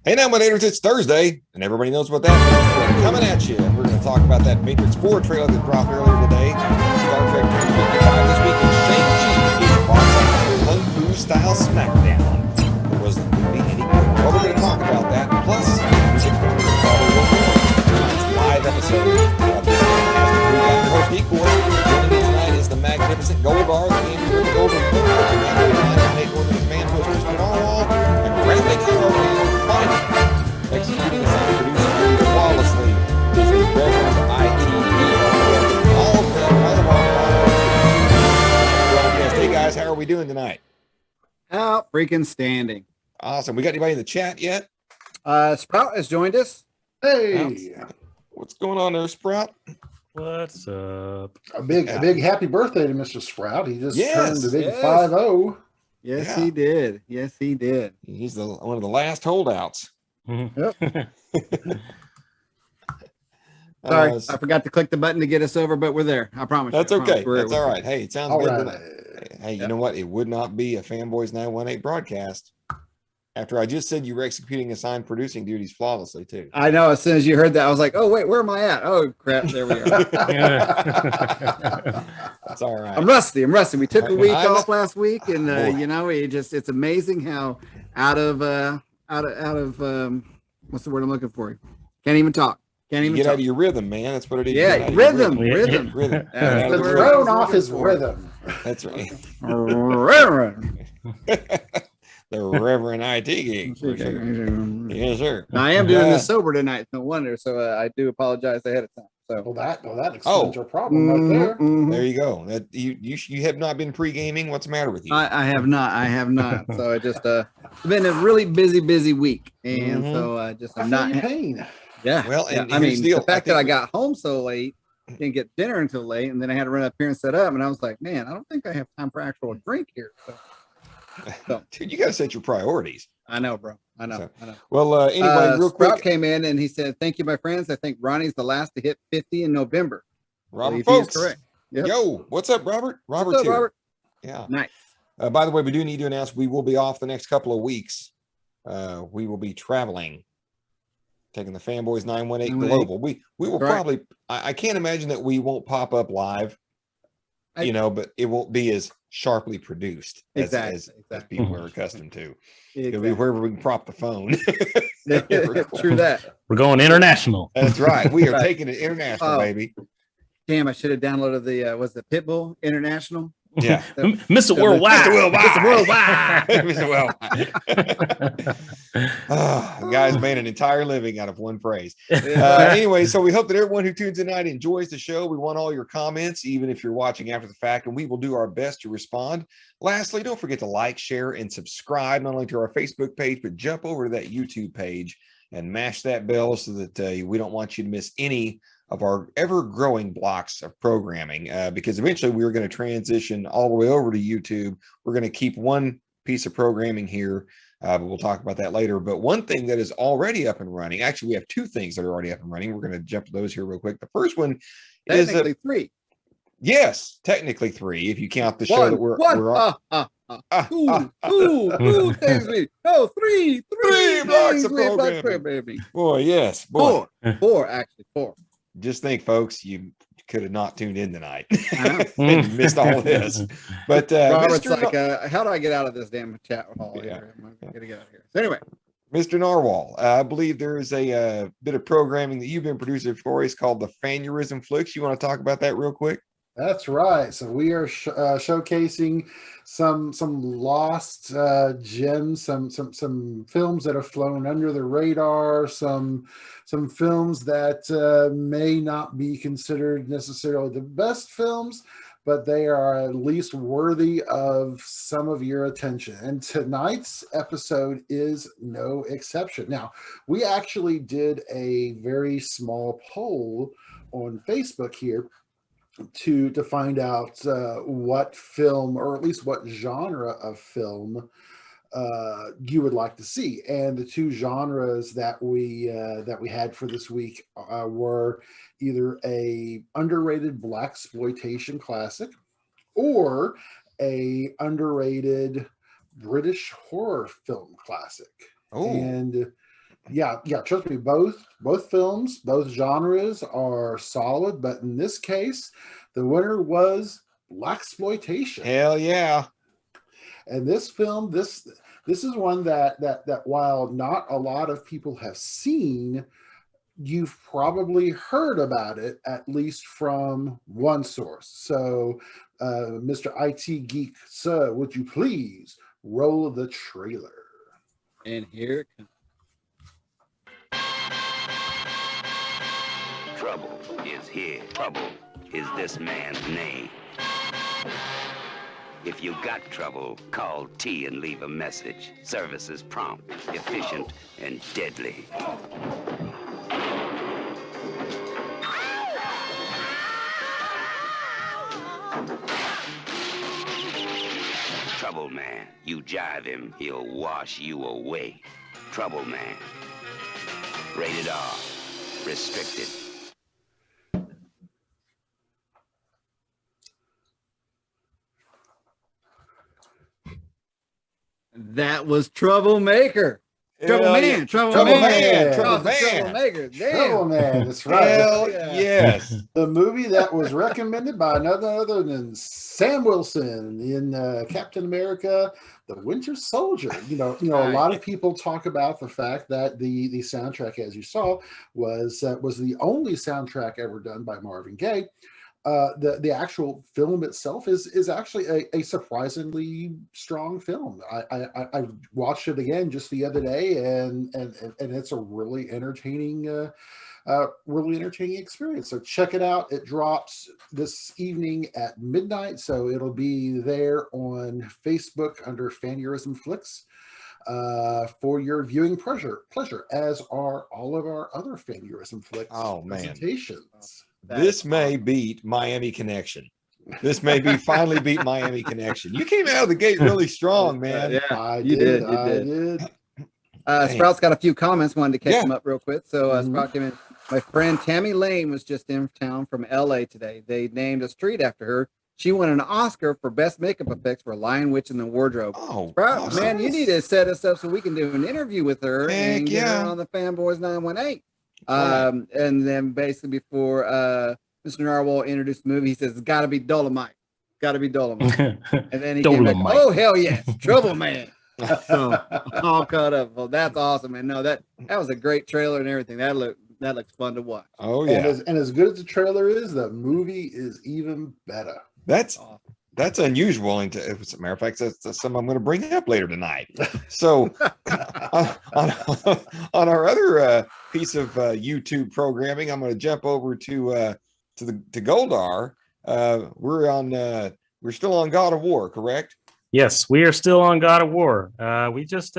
Hey now, my neighbors, it's Thursday, and everybody knows what that means. We're coming at you. We're going to talk about that Matrix 4 trailer that dropped earlier today. Star Trek 55 this week, and Shang-Chi gave a box office Kung Fu style smackdown. There wasn't going to be any good. Well, we're going to talk about that. Plus, music probably will be tonight's live episode of this fantastic movie. I'm your host, Geek. Joining me tonight is the magnificent Goldar, the Andrew Golden Cook, the man who wanted to make over his man who was Mr. Narwhal, and graphic hero. Executing a sound producer flawlessly is a Reverend I.E.E. All of our broadcast. Hey guys, how are we doing tonight? Out freaking standing. Awesome. We got anybody in the chat yet? Sprout has joined us. Hey, what's going on there, Sprout? What's up? a big happy birthday to Mr. Sprout. He just turned a big yes. 5-0. Yes, Yeah. he did. Yes, he did. He's one of the last holdouts. Yep. Sorry, I forgot to click the button to get us over, but we're there. I promise. That's you. I okay. promise That's all right. Hey, it sounds All good. right. Hey, you know what? It would not be a Fanboys 918 broadcast after I just said you were executing assigned producing duties flawlessly too. I know. As soon as you heard that, I was like, "Oh wait, where am I at? Oh crap, there we are." That's all right. I'm rusty. We took a week I know. off last week, and Boy. you know, it's amazing how out of what's the word I'm looking for? Can't even talk. Can't even get talk. out of your rhythm, man. That's what it is. Yeah, Get out of your rhythm. Rhythm. That's Been the word I thrown was off looking his for. rhythm. That's right. Reverend. The Reverend IT Geek. For sure. Yes, sir. Now, I am doing this sober tonight, no wonder. So I do apologize ahead of time. So Well, that explains your problem right there. There you go. That you have not been pre-gaming. What's the matter with you? I have not. So I just it's been a really busy week, and so I'm I not. feel your pain. Yeah. Well, and I here's mean, the deal. the fact I that I think got home so late, didn't get dinner until late, and then I had to run up here and set up, and I was like, man, I don't think I have time for actual drink here. So dude, you got to set your priorities. I know, bro. I know. Well, anyway, real Sprout quick, came in and he said, "Thank you, my friends. I think Ronnie's the last to hit 50 in November." Robert Believe he is Folks. correct. Yep. Yo, what's up, Robert? Robert's What's up, here. Robert? Yeah. Nice. By the way, we do need to announce we will be off the next couple of weeks. We will be traveling, taking the Fanboys 918 global. We will probably. I can't imagine that we won't pop up live. But it won't be as sharply produced as Exactly. people are accustomed to. It'll Exactly. be wherever we can prop the phone. True that. We're going international. That's right. We are Right. taking it international, Oh. baby. Damn, I should have downloaded the was the Pitbull International. Yeah. Mr. Worldwide. Mr. Worldwide. Mr. Worldwide. Mr. Worldwide. Guys made an entire living out of one phrase. Yeah. Anyway, so we hope that everyone who tunes in tonight enjoys the show. We want all your comments, even if you're watching after the fact, and we will do our best to respond. Lastly, don't forget to like, share, and subscribe not only to our Facebook page, but jump over to that YouTube page and mash that bell so that we don't want you to miss any of our ever-growing blocks of programming, because eventually we're going to transition all the way over to YouTube. We're going to keep one piece of programming here, but we'll talk about that later. But one thing that is already up and running, actually, we have two things that are already up and running. We're going to jump to those here real quick. The first one is Technically three. Yes, technically three, if you count the show that we're on. Two things we no three blocks of we programming. Boy, yes, boy. Four actually. Just think, folks, you could have not tuned in tonight and missed all this. But Robert's like, how do I get out of this damn chat hall here? I'm gonna get out of here. So anyway, Mr. Narwhal, I believe there is a bit of programming that you've been producing for us called the Fanurism Flicks. You want to talk about that real quick? That's right. So we are showcasing some lost gems, some films that have flown under the radar, some films that may not be considered necessarily the best films, but they are at least worthy of some of your attention. And tonight's episode is no exception. Now, we actually did a very small poll on Facebook here to find out what film, or at least what genre of film you would like to see. And the two genres that we had for this week were either a underrated blaxploitation classic or a underrated British horror film classic. Oh. And yeah, trust me, both films, both genres are solid, but in this case, the winner was blaxploitation. Hell yeah. And this film, this is one that while not a lot of people have seen, you've probably heard about it, at least from one source. So, Mr. IT Geek, sir, would you please roll the trailer? and here it comes. Trouble is here. Trouble is this man's name. If you got trouble, call T and leave a message. Service is prompt, efficient, and deadly. Trouble man, you jive him, he'll wash you away. Trouble man. Rated R. Restricted. That was Troublemaker. Troublemaker. Troublemaker. Damn. Troubleman, that's right. Hell yes. The movie that was recommended by none other than Sam Wilson in Captain America: The Winter Soldier. You know, a lot of people talk about the fact that the soundtrack, as you saw, was the only soundtrack ever done by Marvin Gaye. The actual film itself is actually a surprisingly strong film. I watched it again just the other day, and it's a really entertaining experience. So check it out. It drops this evening at midnight, so it'll be there on Facebook under Fanurism Flicks for your viewing pleasure, as are all of our other Fanurism Flicks presentations. This may beat Miami Connection. This may be finally beat Miami Connection. You came out of the gate really strong, man. Yeah, I you did. did. Sprout's got a few comments. Wanted to catch them up real quick. So Sprout came in. My friend Tammy Lane was just in town from LA today. They named a street after her. She won an Oscar for best makeup effects for Lion Witch in the Wardrobe. Oh, Sprout, awesome. man, you need to set us up so we can do an interview with her and get her yeah. on the Fanboys 918. And then basically before Mr. Narwhal introduced the movie, he says it's got to be Dolomite. got to be Dolomite. And then he came back, Dolomite. oh, hell yes, Trouble Man. So all caught up. Well, that's awesome. And no, that was a great trailer and everything. That looks fun to watch. Oh yeah. And as good as the trailer is, the movie is even better. That's Awesome. That's unusual. And as a matter of fact, that's something I'm going to bring up later tonight. So on our other piece of YouTube programming, I'm going to jump over to Goldar. We're still on God of War, correct? Yes, we are still on God of War. We just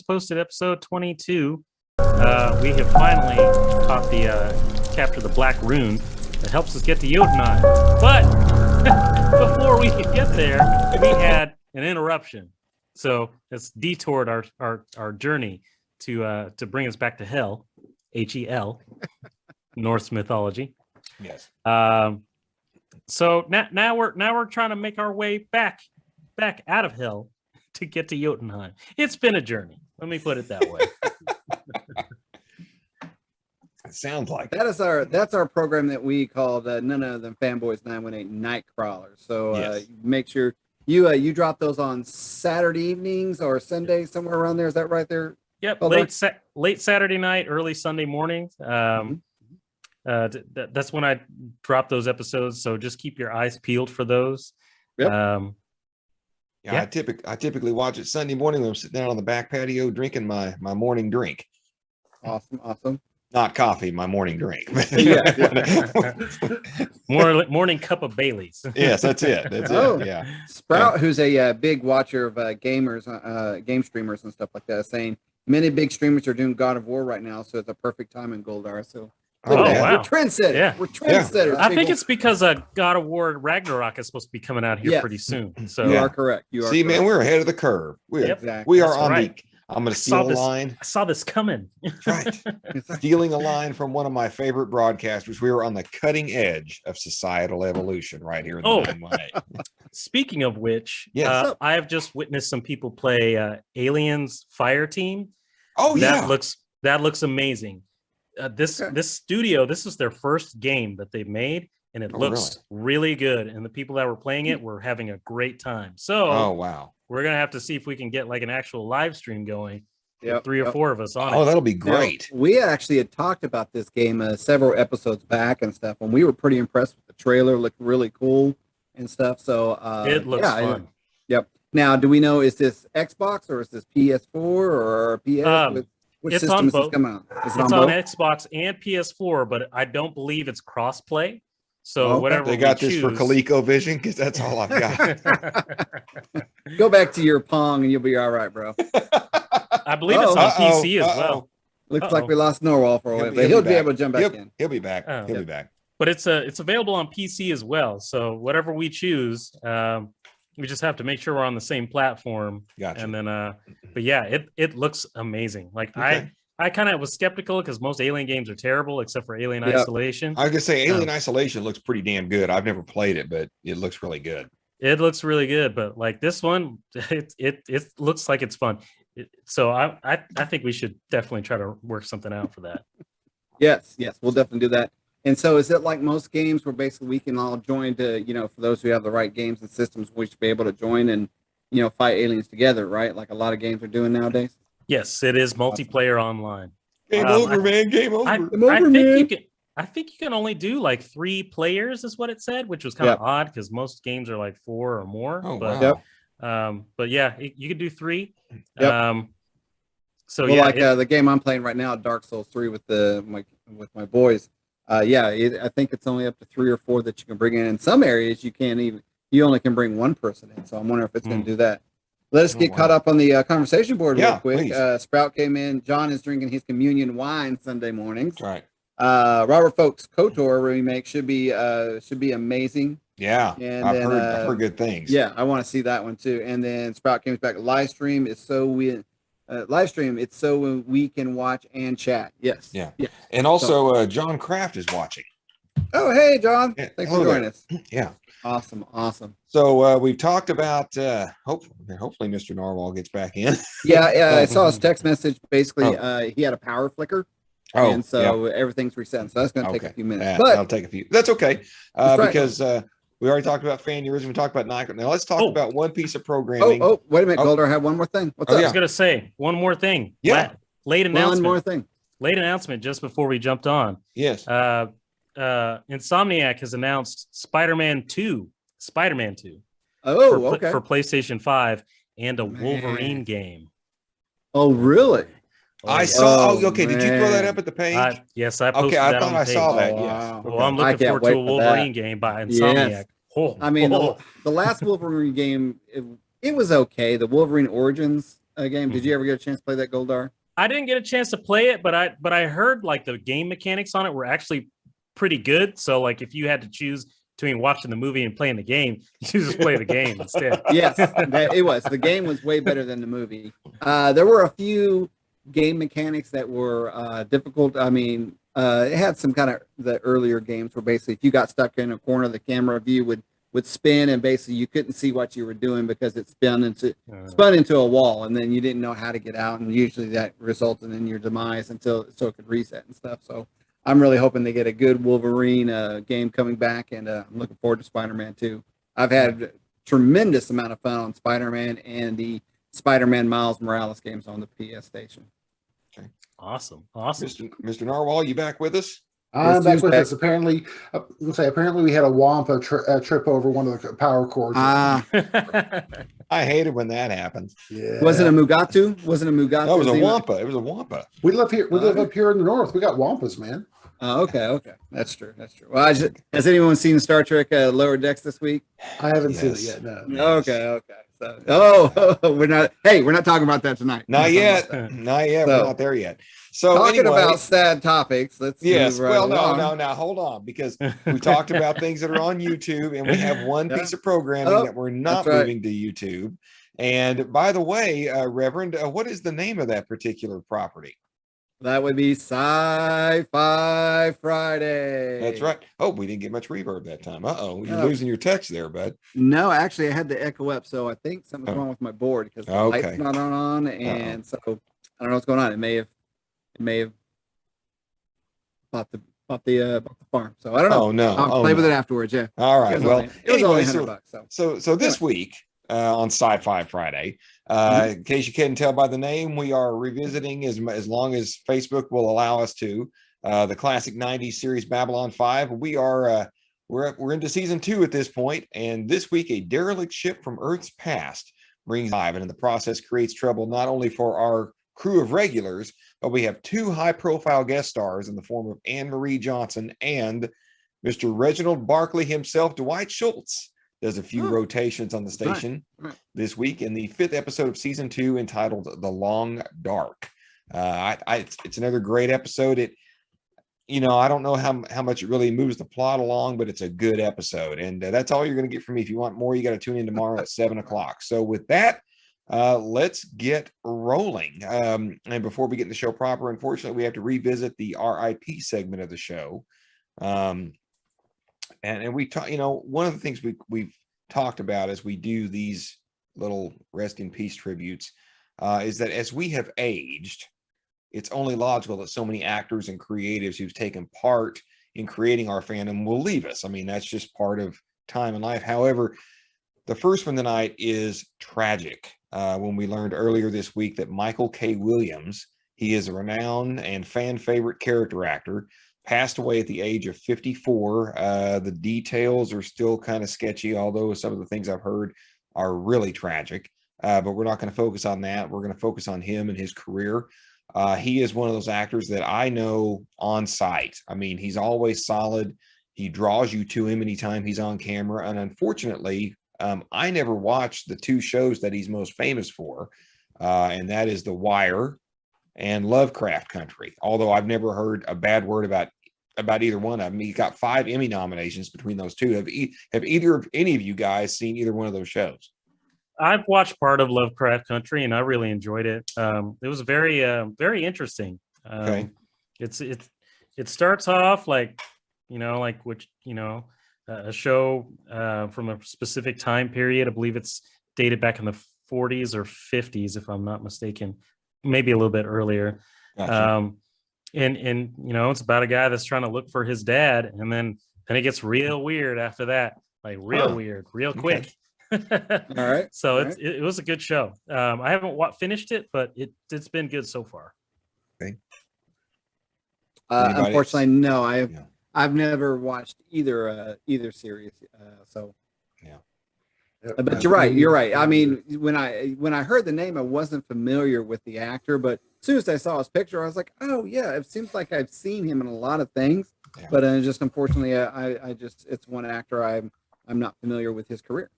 posted episode 22. We have finally caught captured the Black Rune that helps us get to Jotunheim. But before we could get there, we had an interruption. So it's detoured our journey to bring us back to Hell, Hel, Norse mythology. Yes. So now we're trying to make our way back out of Hell to get to Jotunheim. It's been a journey. Let me put it that way. It sounds like that's our program that we called none other than Fanboys 918 Night Crawlers. So Yes. make sure you drop those on Saturday evenings or Sunday, somewhere around there. Is that right there? Yep, Hold late Saturday night, early Sunday morning. That's when I drop those episodes. So just keep your eyes peeled for those. Yep. Yeah. I typically watch it Sunday morning when I'm sitting down on the back patio drinking my morning drink. Awesome. Not coffee, my morning drink. Morning cup of Bailey's. Yes, that's it. That's it. Yeah. Sprout, who's a big watcher of gamers, game streamers and stuff like that, saying many big streamers are doing God of War right now, so it's a perfect time in Goldar. So Oh, yeah. wow. we're trendsetters. Yeah. We're trendsetters. I think people. it's because God of War Ragnarok is supposed to be coming out here Yes. pretty soon. So You Yeah. are correct. You are See, correct. man, we're ahead of the curve. Exactly. We are That's on right. I'm going to I saw steal a line. I saw this coming. Right. Stealing a line from one of my favorite broadcasters. We were on the cutting edge of societal evolution right here in the 918. Speaking of which, Yes. I have just witnessed some people play Aliens Fire Team. Oh, that yeah. looks amazing. This studio, this is their first game that they made, and it looks really good. And the people that were playing it were having a great time. So Oh, wow. we're gonna have to see if we can get like an actual live stream going. Yep, 3 or 4 of us on Oh, it. that'll be Now, great. we actually had talked about this game several episodes back and stuff, and we were pretty impressed with the trailer. Looked really cool and stuff. So It looks fun. Yep. Now, do we know, is this Xbox or is this PS4 or PS? Which it's system on is this both. coming on? Is it It's on on both? Xbox and PS4, but I don't believe it's cross-play. So Okay. whatever They got we this for choose- ColecoVision because that's all I've got. Go back to your Pong and you'll be all right, bro. I believe it's on PC as well. Looks like we lost Norwal for a while, but He'll he'll be be back. able to jump back in. He'll be back. Oh. He'll be back. But it's available on PC as well. So whatever we choose, we just have to make sure we're on the same platform. Gotcha. And then but yeah, it looks amazing. Like Okay. I kind of was skeptical because most Alien games are terrible except for Alien Yep. Isolation. I was gonna say Alien Isolation looks pretty damn good. I've never played it, but it looks really good. It looks really good, but like this one, it looks like it's fun. So I think we should definitely try to work something out for that. Yes, we'll definitely do that. And so is it like most games where basically we can all join to, for those who have the right games and systems, we should be able to join and, fight aliens together, right? Like a lot of games are doing nowadays. Yes, it is multiplayer online. Game over, man. Game over. I think you can only do like 3 players, is what it said, which was kind of odd because most games are like 4 or more. Oh, but, wow. But yeah, you could do 3. Yep. So well, yeah, the game I'm playing right now, Dark Souls 3 with my boys. I think it's only up to 3 or 4 that you can bring in. In some areas, you only can bring 1 person in. So I'm wondering if it's going to do that. Let us get caught up on the conversation board real quick. Sprout came in. John is drinking his communion wine Sunday mornings. Right. Robert Folk's KOTOR remake should be amazing. Yeah, And I've then, heard good things. Yeah, I want to see that one too. And then Sprout comes back. Live stream is so it's so we can watch and chat. Yes. Yeah. And also John Kraft is watching. Oh, hey, John. Yeah, Thanks hello for joining us. Yeah. Awesome. So we've talked about hopefully Mr. Narwhal gets back in. Yeah, I saw his text message. Basically, he had a power flicker. Oh, and so everything's reset. So that's going to take a few minutes. But that'll take a few. That's okay. right. Because We already talked about Fanurism. We talked about Nike. Now let's talk Oh. about one piece of programming. Wait a minute, Oh. Golder. I have one more thing. What's Oh, up? I yeah. was going to say one more thing. Yeah. Late announcement. One more thing. Late announcement just before we jumped on. Yes. Insomniac has announced Spider-Man 2 Oh, okay. for PlayStation 5 and a Man. Wolverine game. Oh, really? I yeah. saw. Oh, Okay. Did you throw that man. up at the page? Yes, I posted Okay. I that thought on the I page. saw that. Oh, Yes. wow. Well, Okay. I'm I looking can't forward to wait a for Wolverine that. game by Yes. Insomniac. Oh, I mean, oh. the last Wolverine game, it was okay. The Wolverine Origins game. Did you ever get a chance to play that, Goldar? I didn't get a chance to play it, but I heard like the game mechanics on it were actually pretty good. So like if you had to choose between watching the movie and playing the game, you just play the game instead. Yes, it was. The game was way better than the movie. There were a few game mechanics that were difficult. I mean, it had some kind of the earlier games where basically if you got stuck in a corner, the camera view would spin and basically you couldn't see what you were doing because it spun into a wall and then you didn't know how to get out, and usually that resulted in your demise so it could reset and stuff. So I'm really hoping they get a good Wolverine game coming back, and I'm looking forward to Spider-Man 2. I've had a tremendous amount of fun on Spider-Man and the Spider-Man Miles Morales games on the PS Station. Awesome. Mr. Narwhal, you back with us? I'm back with Tuesday. us. Apparently we had a Wampa trip over one of the power cords. I hated when that happened. Yeah. Was it a Mugatu? Wasn't a Mugatu? No, it was a Zima? Wampa. It was a Wampa. We live here. We live up here in the north. We got Wampas, man. Oh, okay. That's true. Well, has anyone seen Star Trek Lower Decks this week? I haven't seen it Yes. yet. No. Yes. Okay. So, we're not talking about that tonight. Not We're yet. talking about Not yet. So, We're not there yet. So talking anyway, about sad topics. Let's yes. move right Well, along. no. Now hold on, because we talked about things that are on YouTube, and we have one Yeah. piece of programming Oh, that we're not that's right. moving to YouTube. And by the way, Reverend, what is the name of that particular property? That would be Sci-Fi Friday. That's right. Oh, we didn't get much reverb that time. You're No. losing your text there, bud. No, actually, I had the echo up, so I think something's wrong with my board because the Okay. light's not on, and so I don't know what's going on. It may have bought the farm, so I don't know. Oh no. I'll play with it afterwards. Yeah. All right. Well, It was only anyway, $100. So So this week on Sci-Fi Friday, in case you couldn't tell by the name, we are revisiting as long as Facebook will allow us to the classic '90s series Babylon 5. We are we're into season 2 at this point, and this week a derelict ship from Earth's past brings live, and in the process creates trouble not only for our crew of regulars, but we have 2 high-profile guest stars in the form of Anne Marie Johnson and Mr. Reginald Barkley himself, Dwight Schultz. There's a few rotations on the station this week in the 5th episode of season 2 entitled The Long Dark. It's another great episode. I don't know how much it really moves the plot along, but it's a good episode. And that's all you're going to get from me. If you want more, you got to tune in tomorrow at 7:00. So with that, let's get rolling. And before we get in the show proper, unfortunately, we have to revisit the RIP segment of the show. And we talk, one of the things we've talked about as we do these little rest in peace tributes is that as we have aged, it's only logical that so many actors and creatives who've taken part in creating our fandom will leave us. I mean, that's just part of time and life. However, the first one tonight is tragic. When we learned earlier this week that Michael K. Williams, he is a renowned and fan favorite character actor, passed away at the age of 54. The details are still kind of sketchy, although some of the things I've heard are really tragic. But we're not going to focus on that. We're going to focus on him and his career. He is one of those actors that I know on sight. I mean, he's always solid. He draws you to him anytime he's on camera. And unfortunately, I never watched the 2 shows that he's most famous for. And that is The Wire and Lovecraft Country. Although I've never heard a bad word about either one of them. He got 5 Emmy nominations between those 2. Have any of you guys seen either one of those shows? I've watched part of Lovecraft Country and I really enjoyed it. It was very, very interesting. Okay. It starts off like a show from a specific time period. I believe it's dated back in the 40s or 50s, if I'm not mistaken, maybe a little bit earlier. Gotcha. And it's about a guy that's trying to look for his dad, and then it gets real weird after that. like real Huh. weird, real Okay. quick. All right. So All right. it was a good show. I haven't finished it, but it's been good so far. Okay. Anybody else? Unfortunately, no. Yeah. I've never watched either series. So, Yep, but you're right. You're right. I mean, when I heard the name, I wasn't familiar with the actor, but as soon as I saw his picture, I was like, oh yeah, it seems like I've seen him in a lot of things. Yeah. But just unfortunately, I just it's one actor I'm not familiar with his career.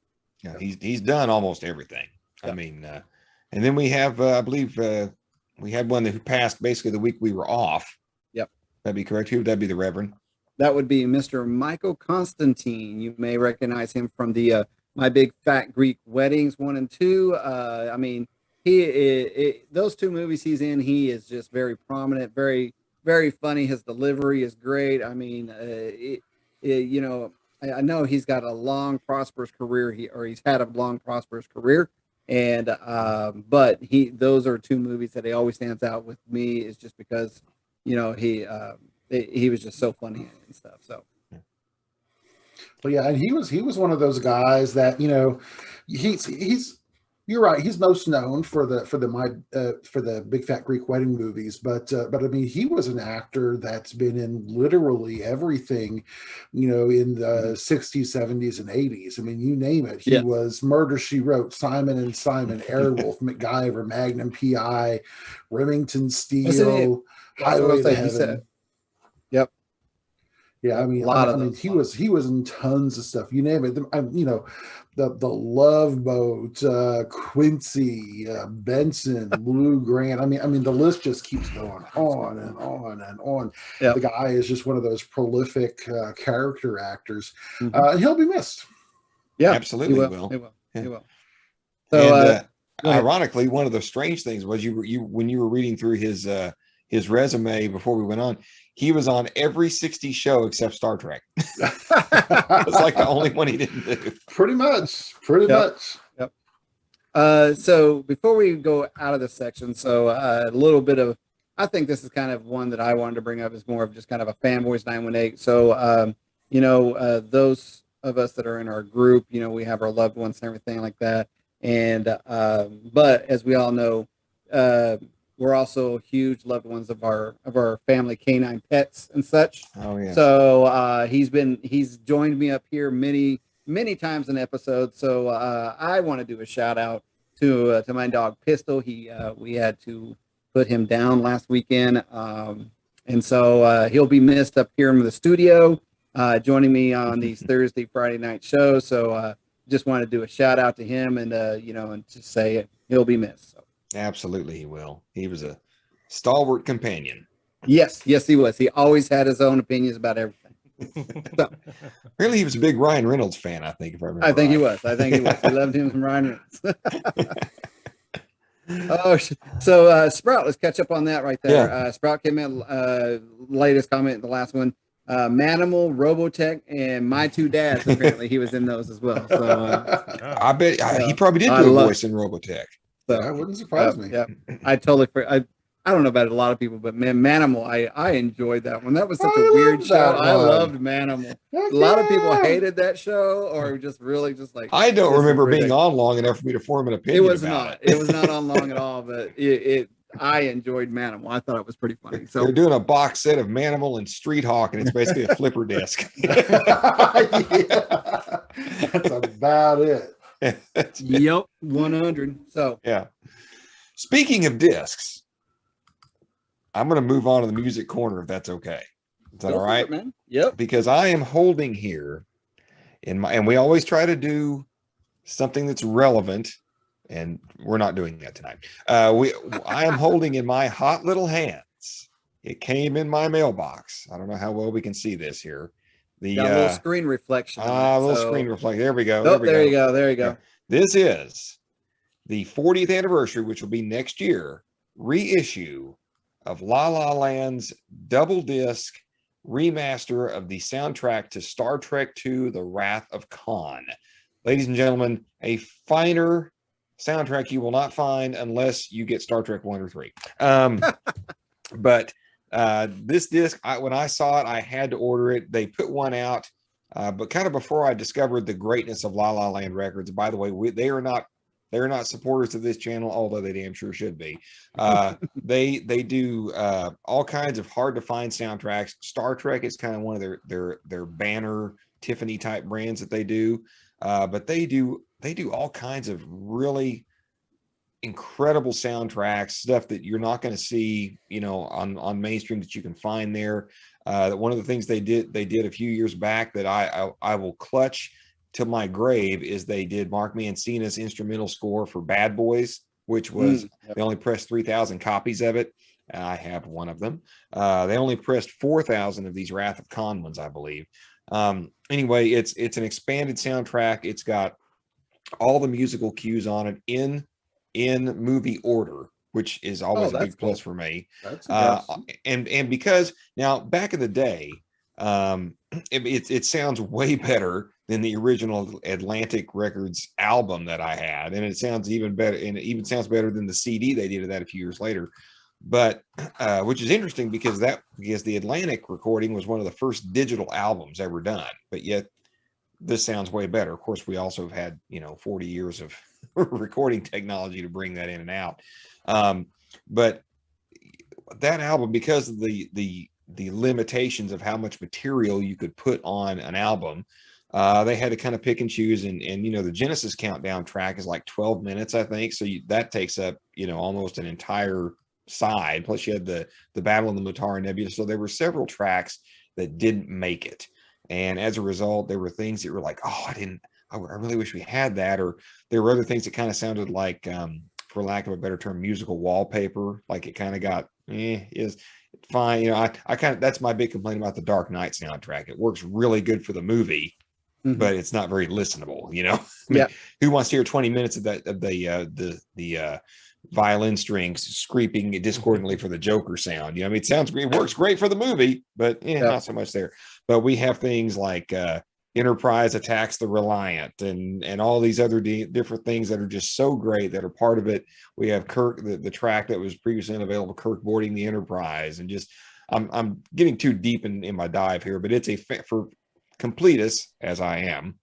Yeah, he's done almost everything. Yeah. I mean, and then we have, I believe, we had one who passed basically the week we were off. Yep, that'd be correct. Who would that be? The Reverend? That would be Mr. Michael Constantine. You may recognize him from the My Big Fat Greek Weddings 1 and 2. I mean, those two movies he's in, he is just very prominent, very very funny. His delivery is great. I mean, you know. I know he's got a long, prosperous career. He's had a long, prosperous career, and but those are two movies that he always stands out with me. Is just because, you know, he was just so funny and stuff. So, But yeah, and he was one of those guys that, you know, he's you're right. He's most known for the Big Fat Greek Wedding movies, but I mean, he was an actor that's been in literally everything, you know, in the 60s, 70s, and 80s. I mean, you name it. He was Murder, She Wrote, Simon and Simon, Airwolf, MacGyver, Magnum PI, Remington Steele, Highway to Heaven. Yep. Yeah, I mean, he was in tons of stuff. You name it. You know, the Love Boat, Quincy, Benson, Lou Grant. I mean, the list just keeps going on and on and on. Yep. The guy is just one of those prolific character actors. And he'll be missed. Yeah, absolutely. He will. He will. So, and ironically, one of the strange things was when you were reading through his resume before we went on, he was on every 60 show except Star Trek. It's like the only one he didn't do. Pretty much. Yep. So before we go out of this section, so a little bit of, I think this is kind of one that I wanted to bring up is more of just kind of a Fanboys 918. So, you know, those of us that are in our group, you know, we have our loved ones and everything like that. And, but as we all know, we're also huge loved ones of our family canine pets and such. Oh yeah. So he's joined me up here many times in episodes. So I want to do a shout out to my dog Pistol. We had to put him down last weekend, and so he'll be missed up here in the studio, joining me on these Thursday, Friday night shows. So just want to do a shout out to him, and you know, and just say he'll be missed. So. Absolutely, he will. He was a stalwart companion. Yes, he was. He always had his own opinions about everything. So, really, he was a big Ryan Reynolds fan, I think, if I remember. I think he was. He loved him some Ryan Reynolds. So Sprout, let's catch up on that right there. Yeah. Sprout came in, latest comment, the last one. Manimal, Robotech, and My Two Dads. Apparently, he was in those as well. So I bet he probably did do a voice in Robotech. So, that wouldn't surprise me. Yeah, I totally. I don't know about a lot of people, but man, Manimal, I enjoyed that one. That was such a weird show. I loved Manimal. A lot of people hated that show, or just really just like. I don't remember being on long enough for me to form an opinion. It was not. It was not on long at all, but I enjoyed Manimal. I thought it was pretty funny. So they're doing a box set of Manimal and Street Hawk, and it's basically a flipper disc. Yeah. That's about it. Yep, 100. So yeah. Speaking of discs, I'm going to move on to the music corner if that's okay. Is that all right, man? Yep. Because I am holding here and we always try to do something that's relevant, and we're not doing that tonight. I am holding in my hot little hands. It came in my mailbox. I don't know how well we can see this here. The little screen reflection. Screen reflection. There we go. Oh, there you go. There you go. This is the 40th anniversary, which will be next year, reissue of La La Land's double disc remaster of the soundtrack to Star Trek II: The Wrath of Khan. Ladies and gentlemen, a finer soundtrack you will not find unless you get Star Trek 1 or 3. But this disc, when I saw it, I had to order it. They put one out But kind of before I discovered the greatness of La La Land Records, by the way, they're not supporters of this channel, although they damn sure should be. They do all kinds of hard to find soundtracks. Star Trek is kind of one of their banner Tiffany type brands that they do. But they do all kinds of really incredible soundtracks, stuff that you're not going to see, on mainstream that you can find there. One of the things they did a few years back that I will clutch to my grave is they did Mark Mancina's instrumental score for Bad Boys, which was they only pressed 3,000 copies of it. I have one of them. They only pressed 4,000 of these Wrath of Khan ones, I believe. Anyway, it's an expanded soundtrack. It's got all the musical cues on it in movie order, which is always a big plus for me. And because now back in the day, it sounds way better than the original Atlantic Records album that I had, and it sounds even better, and it even sounds better than the CD they did of that a few years later. But which is interesting because the Atlantic recording was one of the first digital albums ever done, but yet this sounds way better. Of course, we also have had 40 years of recording technology to bring that in and out. But that album, because of the limitations of how much material you could put on an album, they had to kind of pick and choose. And the Genesis Countdown track is like 12 minutes, I think. So that takes up almost an entire side. Plus, you had the Battle in the Mutara Nebula. So there were several tracks that didn't make it. And as a result, there were things that were like, oh, I really wish we had that. Or there were other things that kind of sounded like, for lack of a better term, musical wallpaper. Like it kind of got, is fine. I kind of, that's my big complaint about the Dark Knight soundtrack. It works really good for the movie, but it's not very listenable, Who wants to hear 20 minutes of the violin strings scraping discordantly for the Joker sound? It works great for the movie, but not so much there. But we have things like Enterprise Attacks the Reliant and all these other different things that are just so great that are part of it. We have Kirk, the track that was previously unavailable, Kirk boarding the Enterprise, and just I'm getting too deep in my dive here, but it's for completists as I am.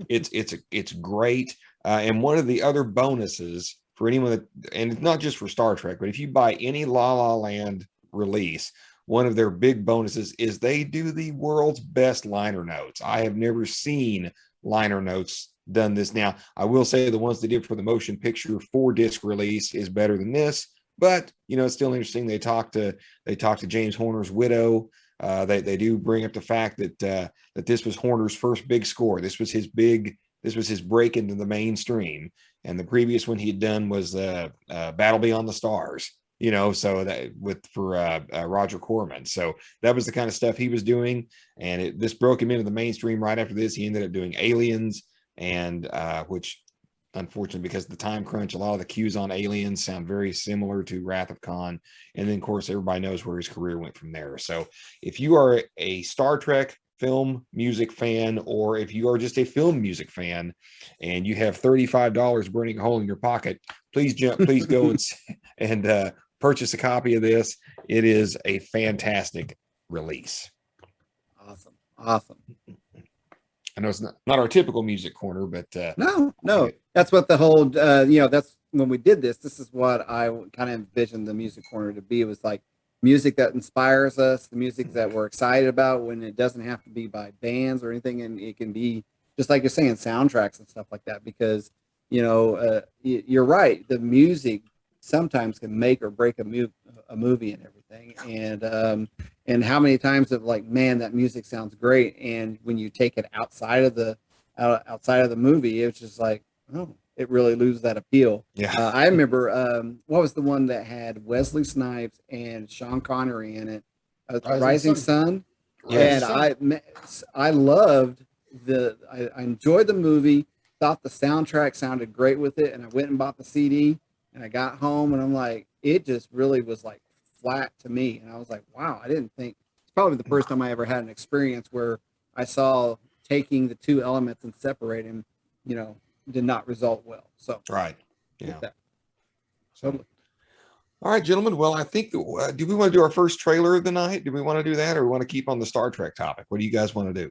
It's great. And one of the other bonuses for anyone and it's not just for Star Trek, but if you buy any La La Land release, one of their big bonuses is they do the world's best liner notes. I have never seen liner notes done this. Now, I will say the ones they did for the motion picture 4-disc release is better than this, but it's still interesting. They talked to James Horner's widow. They do bring up the fact that this was Horner's first big score. This was his break into the mainstream. And the previous one he had done was Battle Beyond the Stars. So that for Roger Corman. So that was the kind of stuff he was doing. And this broke him into the mainstream right after this. He ended up doing Aliens, and which, unfortunately, because of the time crunch, a lot of the cues on Aliens sound very similar to Wrath of Khan. And then, of course, everybody knows where his career went from there. So if you are a Star Trek film music fan, or if you are just a film music fan and you have $35 burning a hole in your pocket, please go and purchase a copy of this. It is a fantastic release. Awesome. I know it's not our typical music corner, but no, that's what the whole that's when we did this is what I kind of envisioned the music corner to be. It was like music that inspires us, the music that we're excited about, when it doesn't have to be by bands or anything, and it can be just like you're saying, soundtracks and stuff like that, because you're right, the music sometimes can make or break a movie and everything. And how many times of like, man, that music sounds great, and when you take it outside of the movie, it's just like, oh, it really loses that appeal. I remember what was the one that had Wesley Snipes and Sean Connery in it, Rising Sun. Yes. And I loved I enjoyed the movie, thought the soundtrack sounded great with it, and I went and bought the CD. And I got home and I'm like, it just really was like flat to me. And I was like, wow, I didn't think, it's probably the first time I ever had an experience where I saw taking the two elements and separating, did not result well. So, right. Yeah. Totally. All right, gentlemen. Well, I think, do we want to do our first trailer of the night? Do we want to do that, or we want to keep on the Star Trek topic? What do you guys want to do?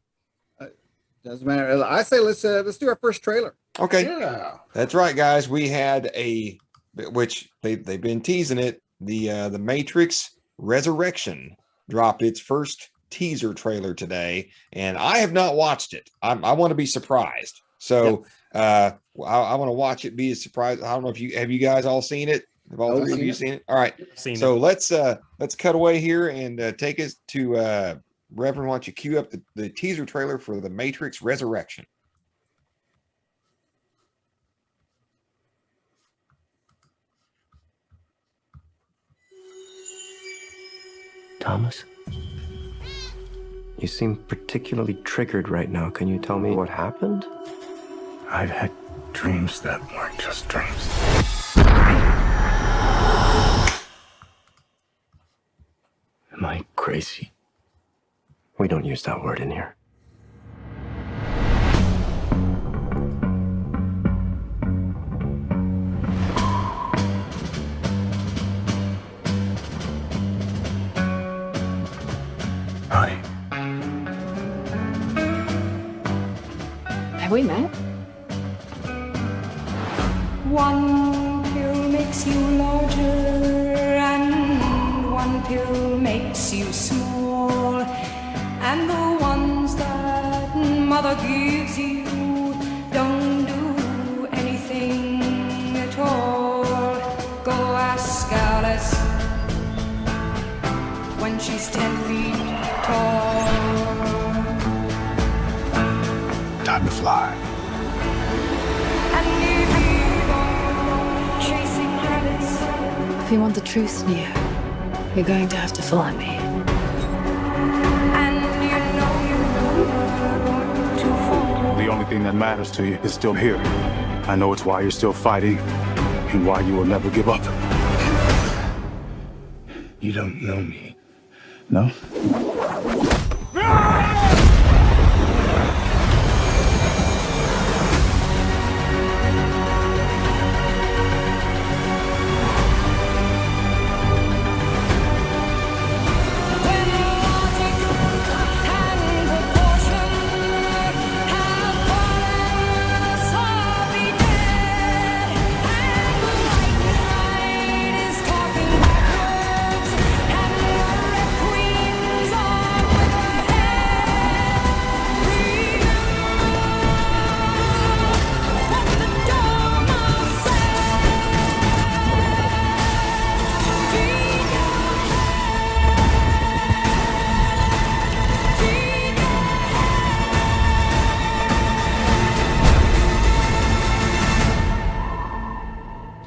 Doesn't matter. I say let's do our first trailer. Okay. Yeah. That's right, guys. We had which they've been teasing it. The Matrix Resurrection dropped its first teaser trailer today, and I have not watched it. I want to be surprised. So I want to watch it, be as surprised. I don't know if you guys all seen it? Have all three of you seen it? All right. So let's cut away here and take us to Reverend. Why don't you cue up the teaser trailer for the Matrix Resurrection? Thomas? You seem particularly triggered right now. Can you tell me what happened? I've had dreams that weren't just dreams. Am I crazy? We don't use that word in here. Hi. Have we met? One pill makes you larger and one pill makes you small. And the ones that mother gives you don't do anything at all. Go ask Alice when she's 10 feet tall. Time to fly. And if you go chasing rabbits, If you want the truth, Neo, you're going to have to follow me. and you know you're going to fall. The only thing that matters to you is still here. I know it's why you're still fighting and why you will never give up. You don't know me, no? When logic and proportion have fallen, so be dead. And the white knight is talking backwards, and the red queens are with her head. Remember what the Dharma said. Feed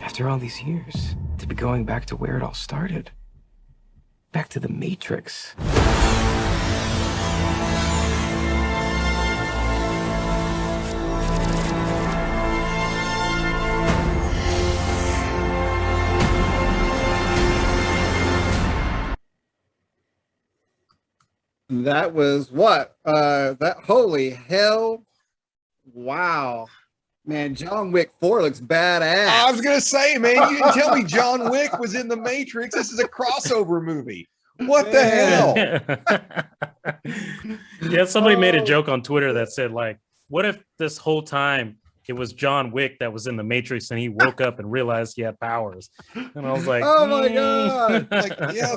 After all these years, to be going back to where it all started. Back to the Matrix. That was what? That holy hell! Wow, man, John Wick 4 looks badass. I was gonna say, man, you didn't tell me John Wick was in the Matrix. This is a crossover movie. What the hell? Yeah, somebody made a joke on Twitter that said, like, what if this whole time it was John Wick that was in the Matrix and he woke up and realized he had powers? And I was like, Oh my God. Like, yeah,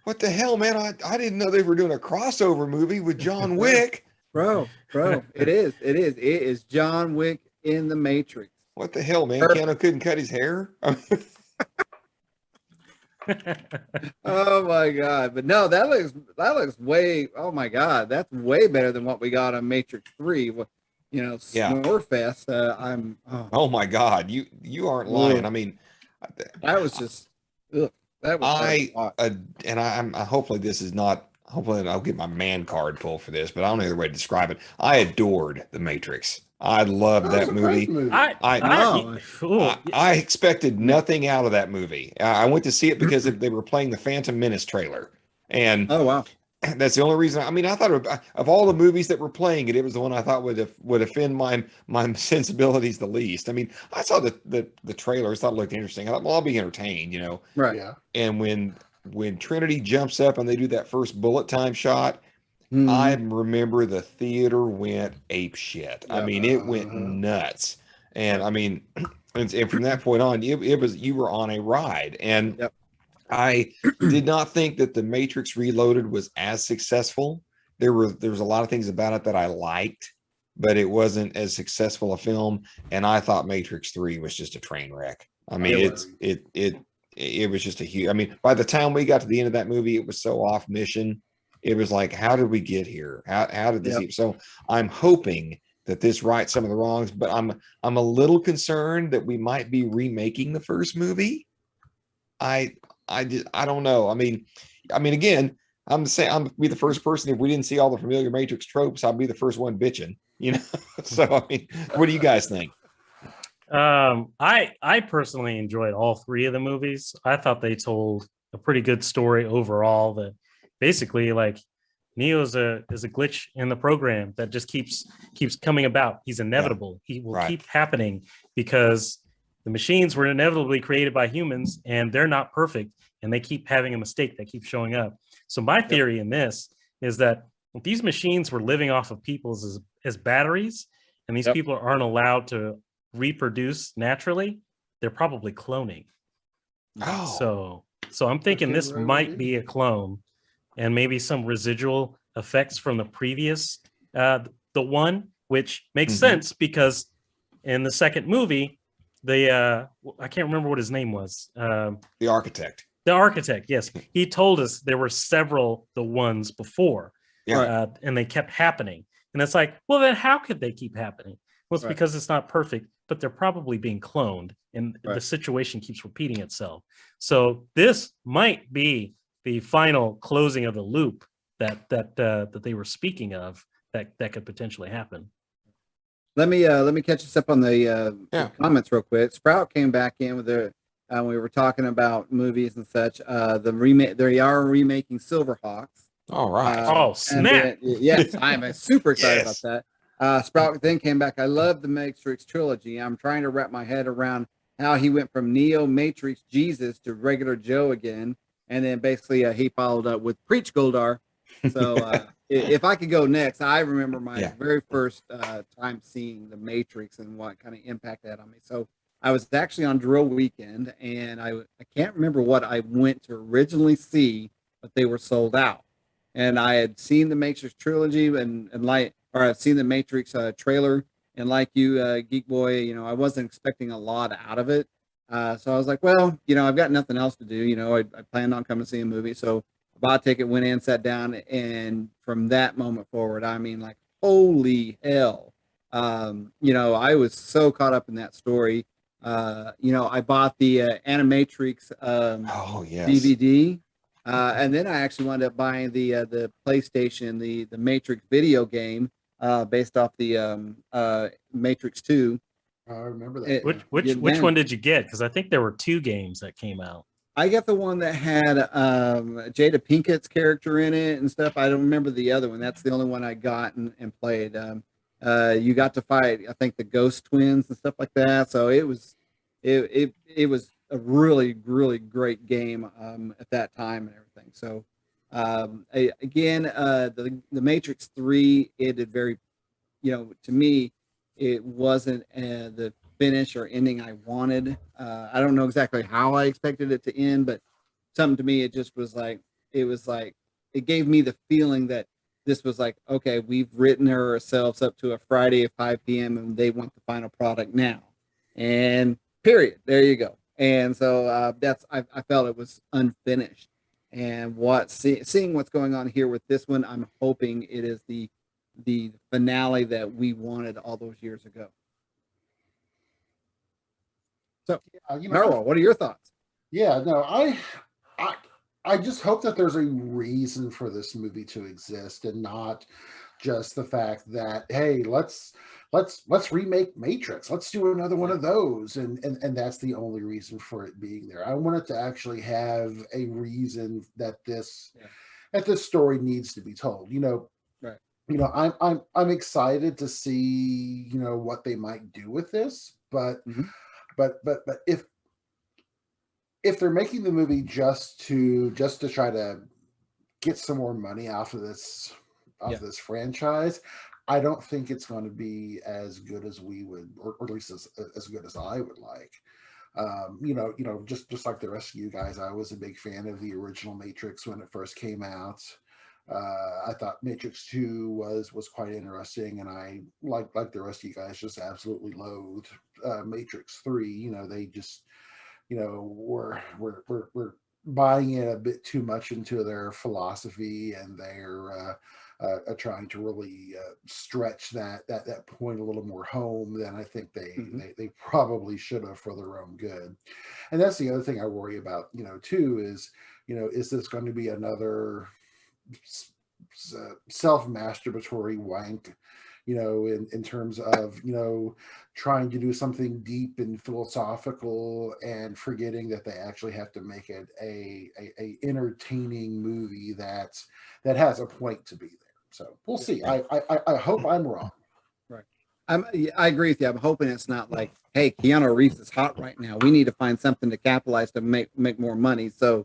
what the hell, man? I didn't know they were doing a crossover movie with John Wick. bro, it is John Wick in the Matrix. What the hell, man? Keanu couldn't cut his hair. Oh my God! But no, that looks way. Oh my God, that's way better than what we got on Matrix 3. You know, Yeah. Snorefest. Oh my God, you aren't lying. I mean, That was just. Ugh, that was. hard to watch. and I'm hopefully this is not. Hopefully I'll get my man card pulled for this, but I don't know the way to describe it. I adored The Matrix. I loved that That was a great movie. movie. I expected nothing out of that movie. I went to see it because they were playing the Phantom Menace trailer, and Oh wow! that's the only reason. I mean, I thought of all the movies that were playing it, it was the one I thought would offend my sensibilities the least. I mean, I saw the trailers, thought it looked interesting. I thought, well, I'll be entertained, you know. Right. Yeah. And when Trinity jumps up and they do that first bullet time shot, I remember the theater went ape shit. I Yep. mean, it went nuts. And I mean, and from that point on, it was, you were on a ride. And Yep. I did not think that The Matrix Reloaded was as successful. There was a lot of things about it that I liked, but it wasn't as successful a film. And I thought Matrix 3 was just a train wreck. I mean, it was just a huge, I mean, by the time we got to the end of that movie, it was so off mission. It was like, how did we get here? How did this? So I'm hoping that this rights some of the wrongs, but I'm a little concerned that we might be remaking the first movie. I don't know. I mean, again, I'm saying I'm be the first person. If we didn't see all the familiar Matrix tropes, I'll be the first one bitching. You know. So I mean, what do you guys think? I personally enjoyed all three of the movies. I thought they told a pretty good story overall. That basically, like, Neo is a glitch in the program that just keeps coming about. He's inevitable. He will keep happening because the machines were inevitably created by humans, and they're not perfect, and they keep having a mistake that keeps showing up. So my theory in this is that if these machines were living off of people as batteries, and these people aren't allowed to reproduce naturally, they're probably cloning. So I'm thinking this might be a clone, and maybe some residual effects from the previous the one, which makes sense because in the second movie, I can't remember what his name was. The architect. The architect, yes. He told us there were several the ones before. And they kept happening. And it's like, well, then how could they keep happening? Well, it's because it's not perfect, but they're probably being cloned, and the situation keeps repeating itself. So this might be the final closing of the loop that they were speaking of that could potentially happen. Let me catch us up on the comments real quick. Sprout came back in with we were talking about movies and such. The remake, they are remaking Silverhawks. All right. Oh, snap! Yes, I'm super excited about that. Sprout then came back. I love the Matrix trilogy. I'm trying to wrap my head around how he went from Neo, Matrix, Jesus to regular Joe again, and then basically he followed up with Preach Goldar. So if I could go next, I remember my very first time seeing the Matrix and what kind of impact that had on me. So I was actually on drill weekend, and I can't remember what I went to originally see, but they were sold out. And I had seen the Matrix trilogy I've seen the Matrix trailer, and like you, Geek Boy, I wasn't expecting a lot out of it. So I was like, well, I've got nothing else to do. I planned on coming to see a movie. So I bought a ticket, went in, sat down, and from that moment forward, I mean, like, holy hell. I was so caught up in that story. I bought the Animatrix DVD. And then I actually wound up buying the PlayStation, the Matrix video game, based off the Matrix 2. I remember that. Which one did you get? Because I think there were two games that came out. I got the one that had Jada Pinkett's character in it and stuff. I don't remember the other one. That's the only one I got and played. You got to fight, I think, the Ghost Twins and stuff like that. So it was a really, really great game at that time and everything. So the Matrix 3, it did very, to me, it wasn't the finish or ending I wanted. I don't know exactly how I expected it to end, but something to me, it just was like, it gave me the feeling that this was like, okay, we've written ourselves up to a Friday at 5 p.m. and they want the final product now. And period. There you go. And so I felt it was unfinished. And seeing what's going on here with this one, I'm hoping it is the finale that we wanted all those years ago. So, Marwa, what are your thoughts? Yeah, no, I just hope that there's a reason for this movie to exist, and not just the fact that, hey, let's remake Matrix. Let's do another one of those. And that's the only reason for it being there. I want it to actually have a reason that this story needs to be told. I'm excited to see, what they might do with this, but if they're making the movie just to try to get some more money off of this this franchise. I don't think it's going to be as good as we would, or at least as good as I would like. Just like the rest of you guys, I was a big fan of the original Matrix when it first came out. I thought Matrix 2 was quite interesting, and I like the rest of you guys just absolutely loathed Matrix 3. They just we're buying it a bit too much into their philosophy, and they're trying to really stretch that point a little more home than I think they probably should have for their own good. And that's the other thing I worry about, too, is this going to be another self-masturbatory wank, in terms of, trying to do something deep and philosophical and forgetting that they actually have to make it a entertaining movie that has a point to be there. So we'll see. I hope I'm wrong. Right. I agree with you. I'm hoping it's not like, hey, Keanu Reeves is hot right now. We need to find something to capitalize to make more money. So,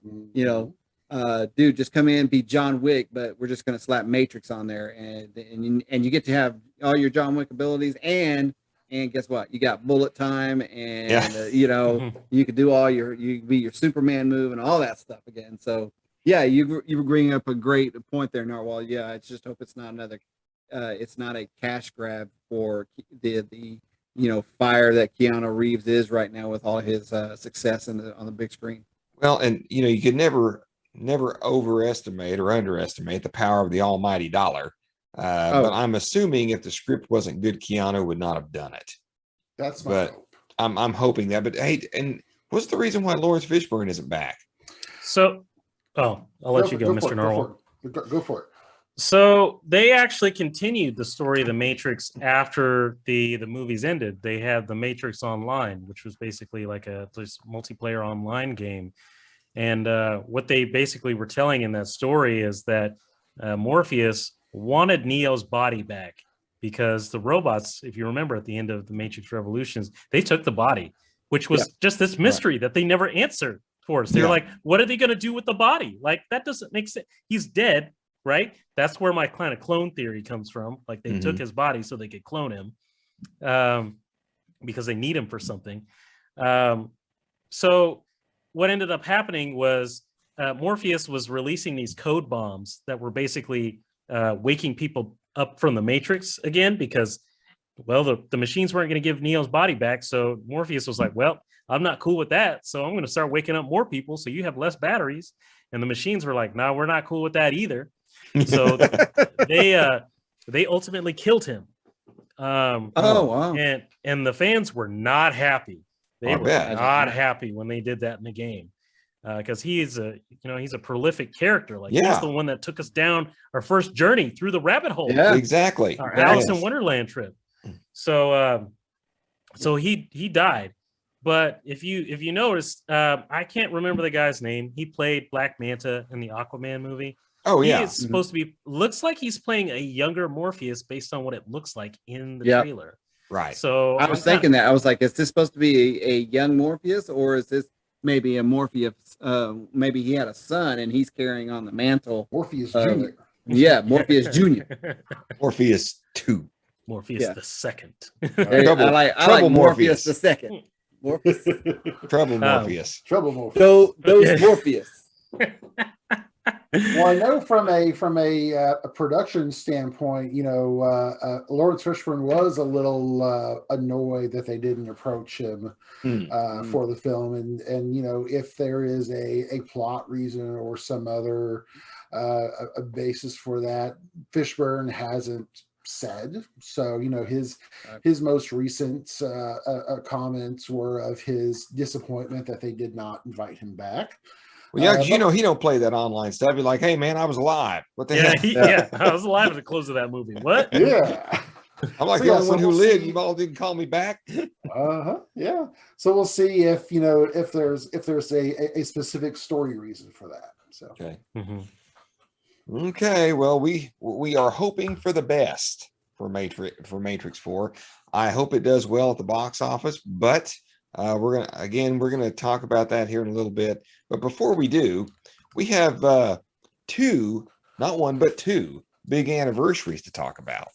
dude, just come in, be John Wick, but we're just going to slap Matrix on there, and you get to have all your John Wick abilities, and guess what? You got bullet time, and you could do you be your Superman move and all that stuff again. So yeah, you were bringing up a great point there, Narwhal. Yeah, I just hope it's not another, it's not a cash grab for the fire that Keanu Reeves is right now with all his success on the big screen. Well, and you could never overestimate or underestimate the power of the almighty dollar. But I'm assuming if the script wasn't good, Keanu would not have done it. That's my hope. I'm hoping that. But hey, and what's the reason why Lawrence Fishburne isn't back? So, I'll let you go, Mr. Narwhal. Go for it. So they actually continued the story of the Matrix after the movies ended. They had the Matrix Online, which was basically like this multiplayer online game. And what they basically were telling in that story is that Morpheus wanted Neo's body back because the robots, if you remember at the end of the Matrix Revolutions, they took the body, which was just this mystery that they never answered for us. They're like, what are they going to do with the body? Like, that doesn't make sense. He's dead, right? That's where my kind of clone theory comes from. Like, they took his body so they could clone him because they need him for something. So what ended up happening was Morpheus was releasing these code bombs that were basically waking people up from the Matrix again, because, well, the machines weren't going to give Neo's body back. So Morpheus was like, well, I'm not cool with that. So I'm going to start waking up more people so you have less batteries. And the machines were like, no, we're not cool with that either. So they ultimately killed him. Wow. And the fans were not happy. They were not happy when they did that in the game. Because he's a prolific character. Like, he's the one that took us down our first journey through the rabbit hole. Yeah, exactly. Our Alice in Wonderland trip. So he died. But if you notice, I can't remember the guy's name. He played Black Manta in the Aquaman movie. Oh, yeah. He is supposed to be, looks like he's playing a younger Morpheus based on what it looks like in the trailer. Right. So I was thinking that. I was like, is this supposed to be a young Morpheus, or is this maybe a Morpheus? Maybe he had a son and he's carrying on the mantle. Morpheus Jr. Yeah, Morpheus Jr. Morpheus 2. Morpheus the second. I like Morpheus the second. Morpheus. Trouble Morpheus. Trouble Morpheus. Those Morpheus. Well, I know from a production standpoint, Lawrence Fishburne was a little annoyed that they didn't approach him for the film, and if there is a plot reason or some other a basis for that, Fishburne hasn't said. So his most recent comments were of his disappointment that they did not invite him back. Well, yeah, he don't play that online stuff. You're like, hey, man, I was alive. What the hell? I was alive at the close of that movie. What? Yeah. I'm like the only one who lived. You all didn't call me back. Yeah. So we'll see if there's a specific story reason for that. So okay. Okay. Well, we are hoping for the best for Matrix 4. I hope it does well at the box office, but we're gonna talk about that here in a little bit. But before we do, we have two, not one but two big anniversaries to talk about.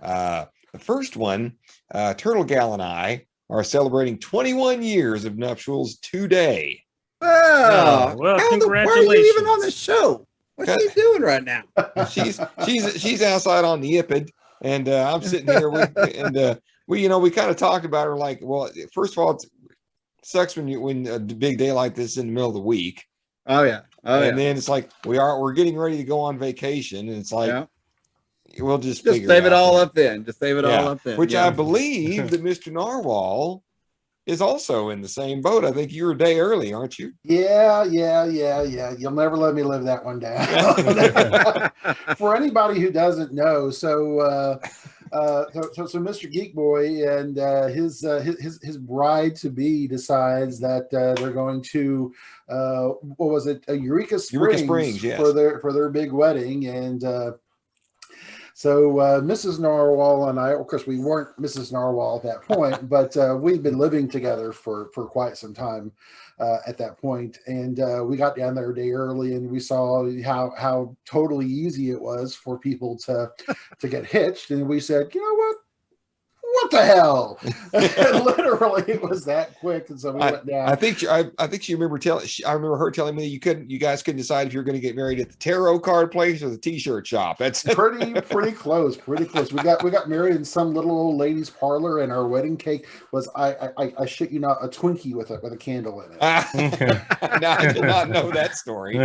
The first one, Turtle Gal and I are celebrating 21 years of nuptials today. Wow. well, Why are you even congratulations. on the show? What's she doing right now? She's outside on the Ipid, and I'm sitting here. We kind of talked about her like, well, first of all, it sucks when a big day like this is in the middle of the week. Oh yeah. Then it's like we're getting ready to go on vacation, and it's like we'll just save it all up then. Just save it all up then. Which I believe that Mr. Narwhal is also in the same boat. I think you're a day early, aren't you? Yeah. You'll never let me live that one down. For anybody who doesn't know, so Mr. Geek Boy and his bride to be decides that they're going to what was it, Eureka Springs, yes, for their big wedding, and so Mrs. Narwhal and I, of course, we weren't Mrs. Narwhal at that point, but we'd been living together for quite some time at that point. And we got down there a day early, and we saw how totally easy it was for people to get hitched. And we said, you know what the hell? Literally, it was that quick, and so we went down. I think she remember I remember her telling me you guys couldn't decide if you're going to get married at the tarot card place or the T-shirt shop. That's pretty close. We got married in some little old lady's parlor, and our wedding cake was I shit you not, a Twinkie with a candle in it. No, I did not know that story.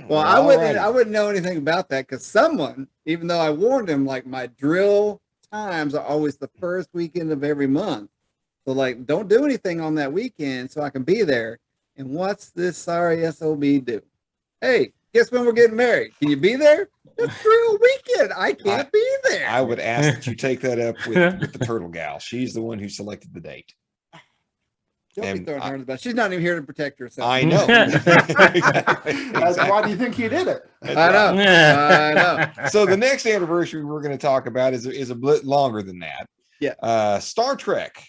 Well, I wouldn't know anything about that, because someone, even though I warned him, like, my drill times are always the first weekend of every month. So, like, don't do anything on that weekend so I can be there. And what's this sorry SOB do? Hey, guess when we're getting married? Can you be there? It's drill weekend. I can't be there. I would ask that you take that up with the Turtle Gal. She's the one who selected the date. Don't be throwing her in the bus. She's not even here to protect herself. I know. Exactly. Why do you think you did it? I know. So the next anniversary we're going to talk about is a bit longer than that. Yeah. Star Trek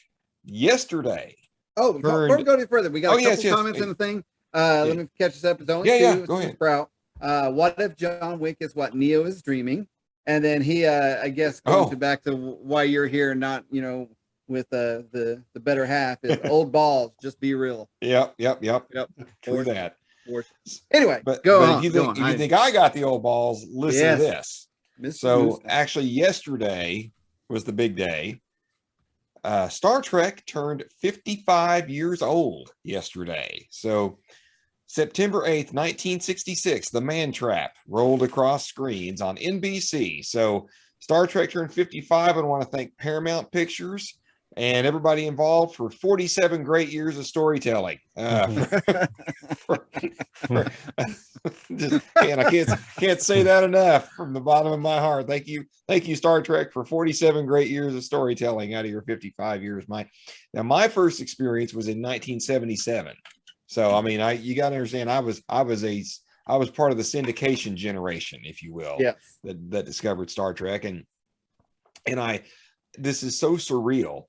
yesterday. Oh, before we go any further, we got a couple comments in the thing. Let me catch this up. It's only two. Go ahead. Sprout. What if John Wick is what Neo is dreaming? And then he, I guess, going back to why you're here, not, with the better half is old balls. Just be real. Yep. True that. Anyway, but go on. If you think I got the old balls, listen to this. So actually, yesterday was the big day. Star Trek turned 55 years old yesterday. So September 8th, 1966, The Man Trap rolled across screens on NBC. So Star Trek turned 55. I want to thank Paramount Pictures and everybody involved for 47 great years of storytelling. I can't say that enough from the bottom of my heart. Thank you, Star Trek, for 47 great years of storytelling out of your 55 years. My first experience was in 1977. So I mean, you got to understand, I was part of the syndication generation, if you will, that discovered Star Trek, and this is so surreal.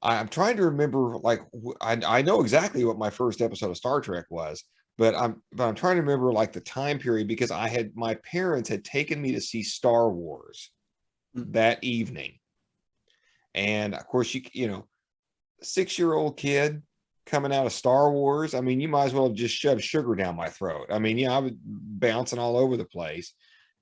I'm trying to remember, like, I know exactly what my first episode of Star Trek was, but I'm trying to remember, like, the time period, because my parents had taken me to see Star Wars that evening. And of course, 6-year-old kid coming out of Star Wars. I mean, you might as well have just shoved sugar down my throat. I mean, I was bouncing all over the place.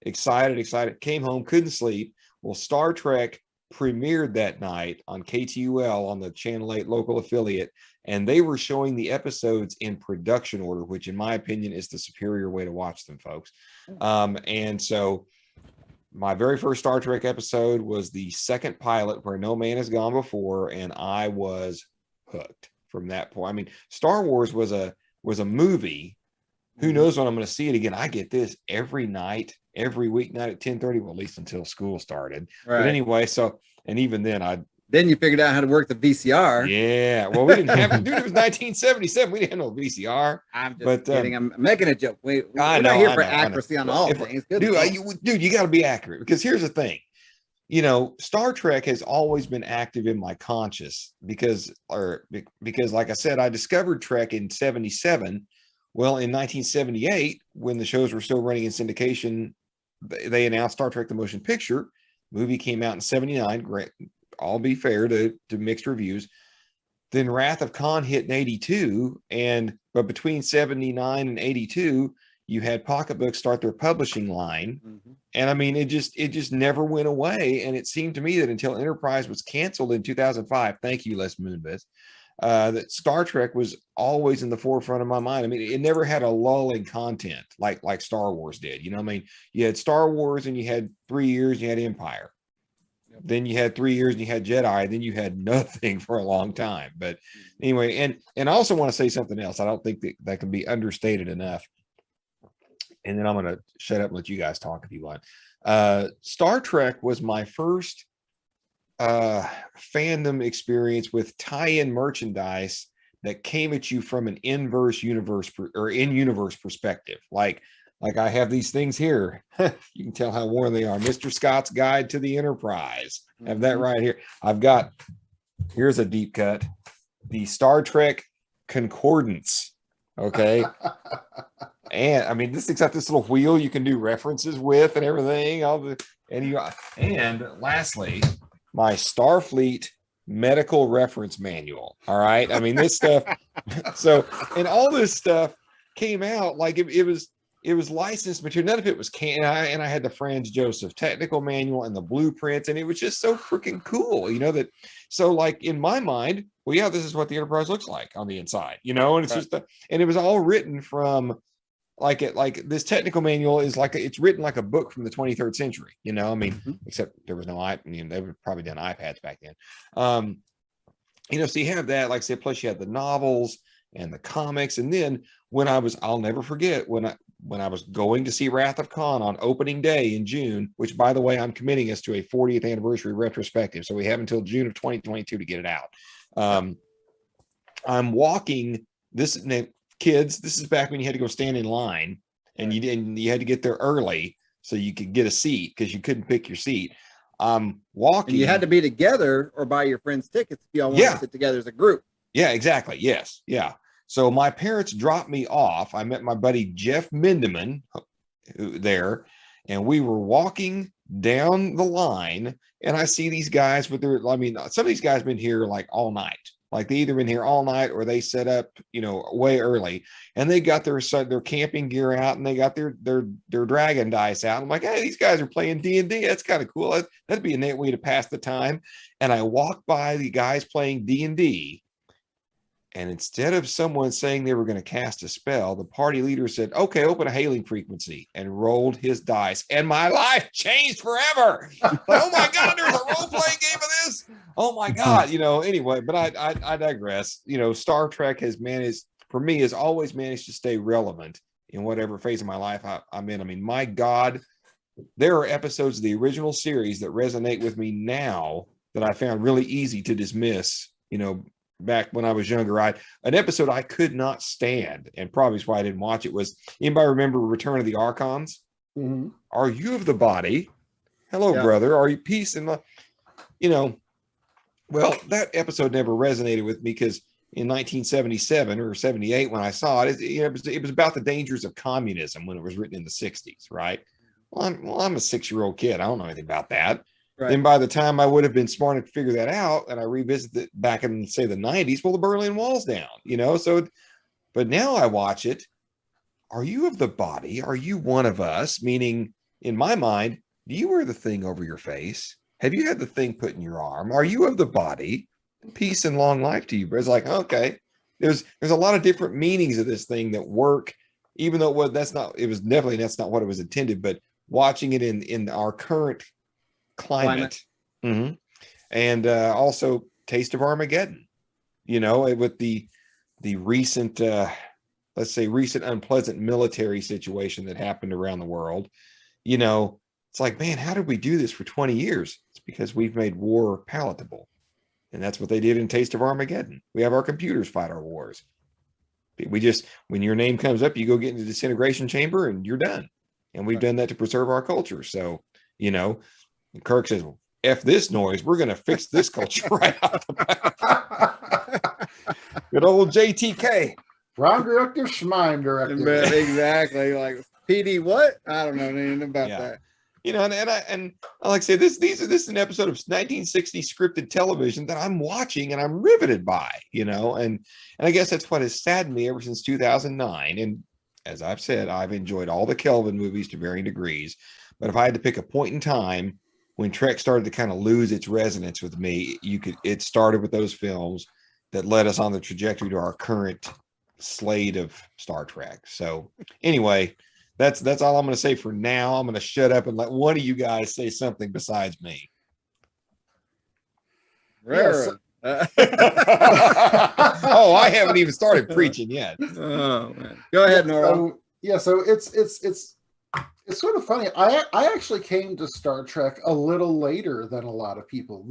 Excited, came home, couldn't sleep. Well, Star Trek premiered that night on KTUL, on the Channel 8 local affiliate, and they were showing the episodes in production order, which in my opinion is the superior way to watch them, folks. And so my very first Star Trek episode was the second pilot, Where No Man Has Gone Before, and I was hooked from that point. I mean, Star Wars was a movie. Who knows when I'm going to see it again? I get this every night, every weeknight at 10:30, well, at least until school started. Right. But anyway, and even then then you figured out how to work the VCR. Yeah. Well, we didn't have to, dude. It was 1977. We didn't have no VCR. I'm just kidding. I'm making a joke. We're not here for accuracy on all things. Good dude, you got to be accurate, because here's the thing. Star Trek has always been active in my conscious because, like I said, I discovered Trek in 77. Well, in 1978, when the shows were still running in syndication they announced Star Trek: The Motion Picture. Movie came out in '79. Great, I'll be fair to mixed reviews. Then Wrath of Khan hit in '82, but between '79 and '82, you had Pocketbook start their publishing line, and I mean, it just never went away. And it seemed to me that until Enterprise was canceled in 2005, thank you, Les Moonves, that Star Trek was always in the forefront of my mind. I mean, it never had a lull in content like Star Wars did. You know, I mean, you had Star Wars, and you had 3 years, and you had Empire. Then you had 3 years and you had Jedi, then you had nothing for a long time. But anyway, and I also want to say something else. I don't think that can be understated enough. And then I'm going to shut up and let you guys talk if you want. Star Trek was my first fandom experience with tie-in merchandise that came at you from an in-universe perspective. Like I have these things here. You can tell how worn they are. Mr. Scott's Guide to the Enterprise. I have that right here. Here's a deep cut. The Star Trek Concordance. Okay. And I mean, this thing's got this little wheel you can do references with and everything. And lastly, my Starfleet medical reference manual. All right. I mean, this stuff. And all this stuff came out like it was licensed material. None of it was and I had the Franz Joseph technical manual and the blueprints, and it was just so freaking cool, you know, that. So like in my mind, well, yeah, this is what the Enterprise looks like on the inside, you know, and it's just and it was all written from like this technical manual is it's written like a book from the 23rd century, you know, I mean, except there was no they would probably done iPads back then. You know, so you have that, like I said, plus you have the novels and the comics. And then I'll never forget when I was going to see Wrath of Khan on opening day in June, which by the way, I'm committing us to a 40th anniversary retrospective. So we have until June of 2022 to get it out. I'm walking kids. This is back when you had to go stand in line and you had to get there early so you could get a seat because you couldn't pick your seat. I'm walking. And you had to be together or buy your friends tickets if y'all wanted to sit together as a group. Yeah, exactly. Yes. Yeah. So my parents dropped me off. I met my buddy Jeff Mindeman there, and we were walking down the line, and I see these guys some of these guys been here like all night. Like they either been here all night or they set up, you know, way early, and they got their camping gear out and they got their dragon dice out. I'm like, hey, these guys are playing D&D. That's kind of cool. That'd be a neat way to pass the time. And I walked by the guys playing D&D. And instead of someone saying they were going to cast a spell, the party leader said, okay, open a hailing frequency, and rolled his dice. And my life changed forever. Oh my God, there's a role-playing game of this. Oh my God. You know, anyway, but I digress. You know, Star Trek has always managed to stay relevant in whatever phase of my life I'm in. I mean, my God, there are episodes of the original series that resonate with me now that I found really easy to dismiss, you know, back when I was younger. An episode I could not stand, and probably is why I didn't watch it, was, anybody remember Return of the Archons? Mm-hmm. Are you of the body? Hello, brother. Are you peace and love? You know, well, that episode never resonated with me because in 1977 or 78, when I saw it, it was about the dangers of communism when it was written in the 60s, right? Well, I'm a 6-year-old kid. I don't know anything about that. Right. Then by the time I would have been smart enough to figure that out, and I revisit it back in, say, the 90s, well, the Berlin Wall's down, you know? So, but now I watch it. Are you of the body? Are you one of us? Meaning, in my mind, do you wear the thing over your face? Have you had the thing put in your arm? Are you of the body? Peace and long life to you. But it's like, okay, there's a lot of different meanings of this thing that work, even though that's not what it was intended, but watching it in our current climate. Mm-hmm. And also Taste of Armageddon, you know, with the recent let's say recent unpleasant military situation that happened around the world. You know, it's like, man, how did we do this for 20 years? It's because we've made war palatable, and that's what they did in Taste of Armageddon. We have our computers fight our wars. We just, when your name comes up, you go get in the disintegration chamber and you're done. And we've done that to preserve our culture. So, you know, and Kirk says, well, F this noise. We're going to fix this culture right off the bat. Good old JTK. Wrong directive, Schmine directive. Exactly. Like PD what? I don't know anything about that. and like I say, this is an episode of 1960 scripted television that I'm watching and I'm riveted by, and I guess that's what has saddened me ever since 2009. And as I've said, I've enjoyed all the Kelvin movies to varying degrees, but if I had to pick a point in time when Trek started to kind of lose its resonance with me, it started with those films that led us on the trajectory to our current slate of Star Trek. So anyway, that's all I'm going to say for now. I'm going to shut up and let one of you guys say something besides me. Yes. Oh, I haven't even started preaching yet. Oh man, go ahead, Nora. So it's sort of funny. I actually came to Star Trek a little later than a lot of people.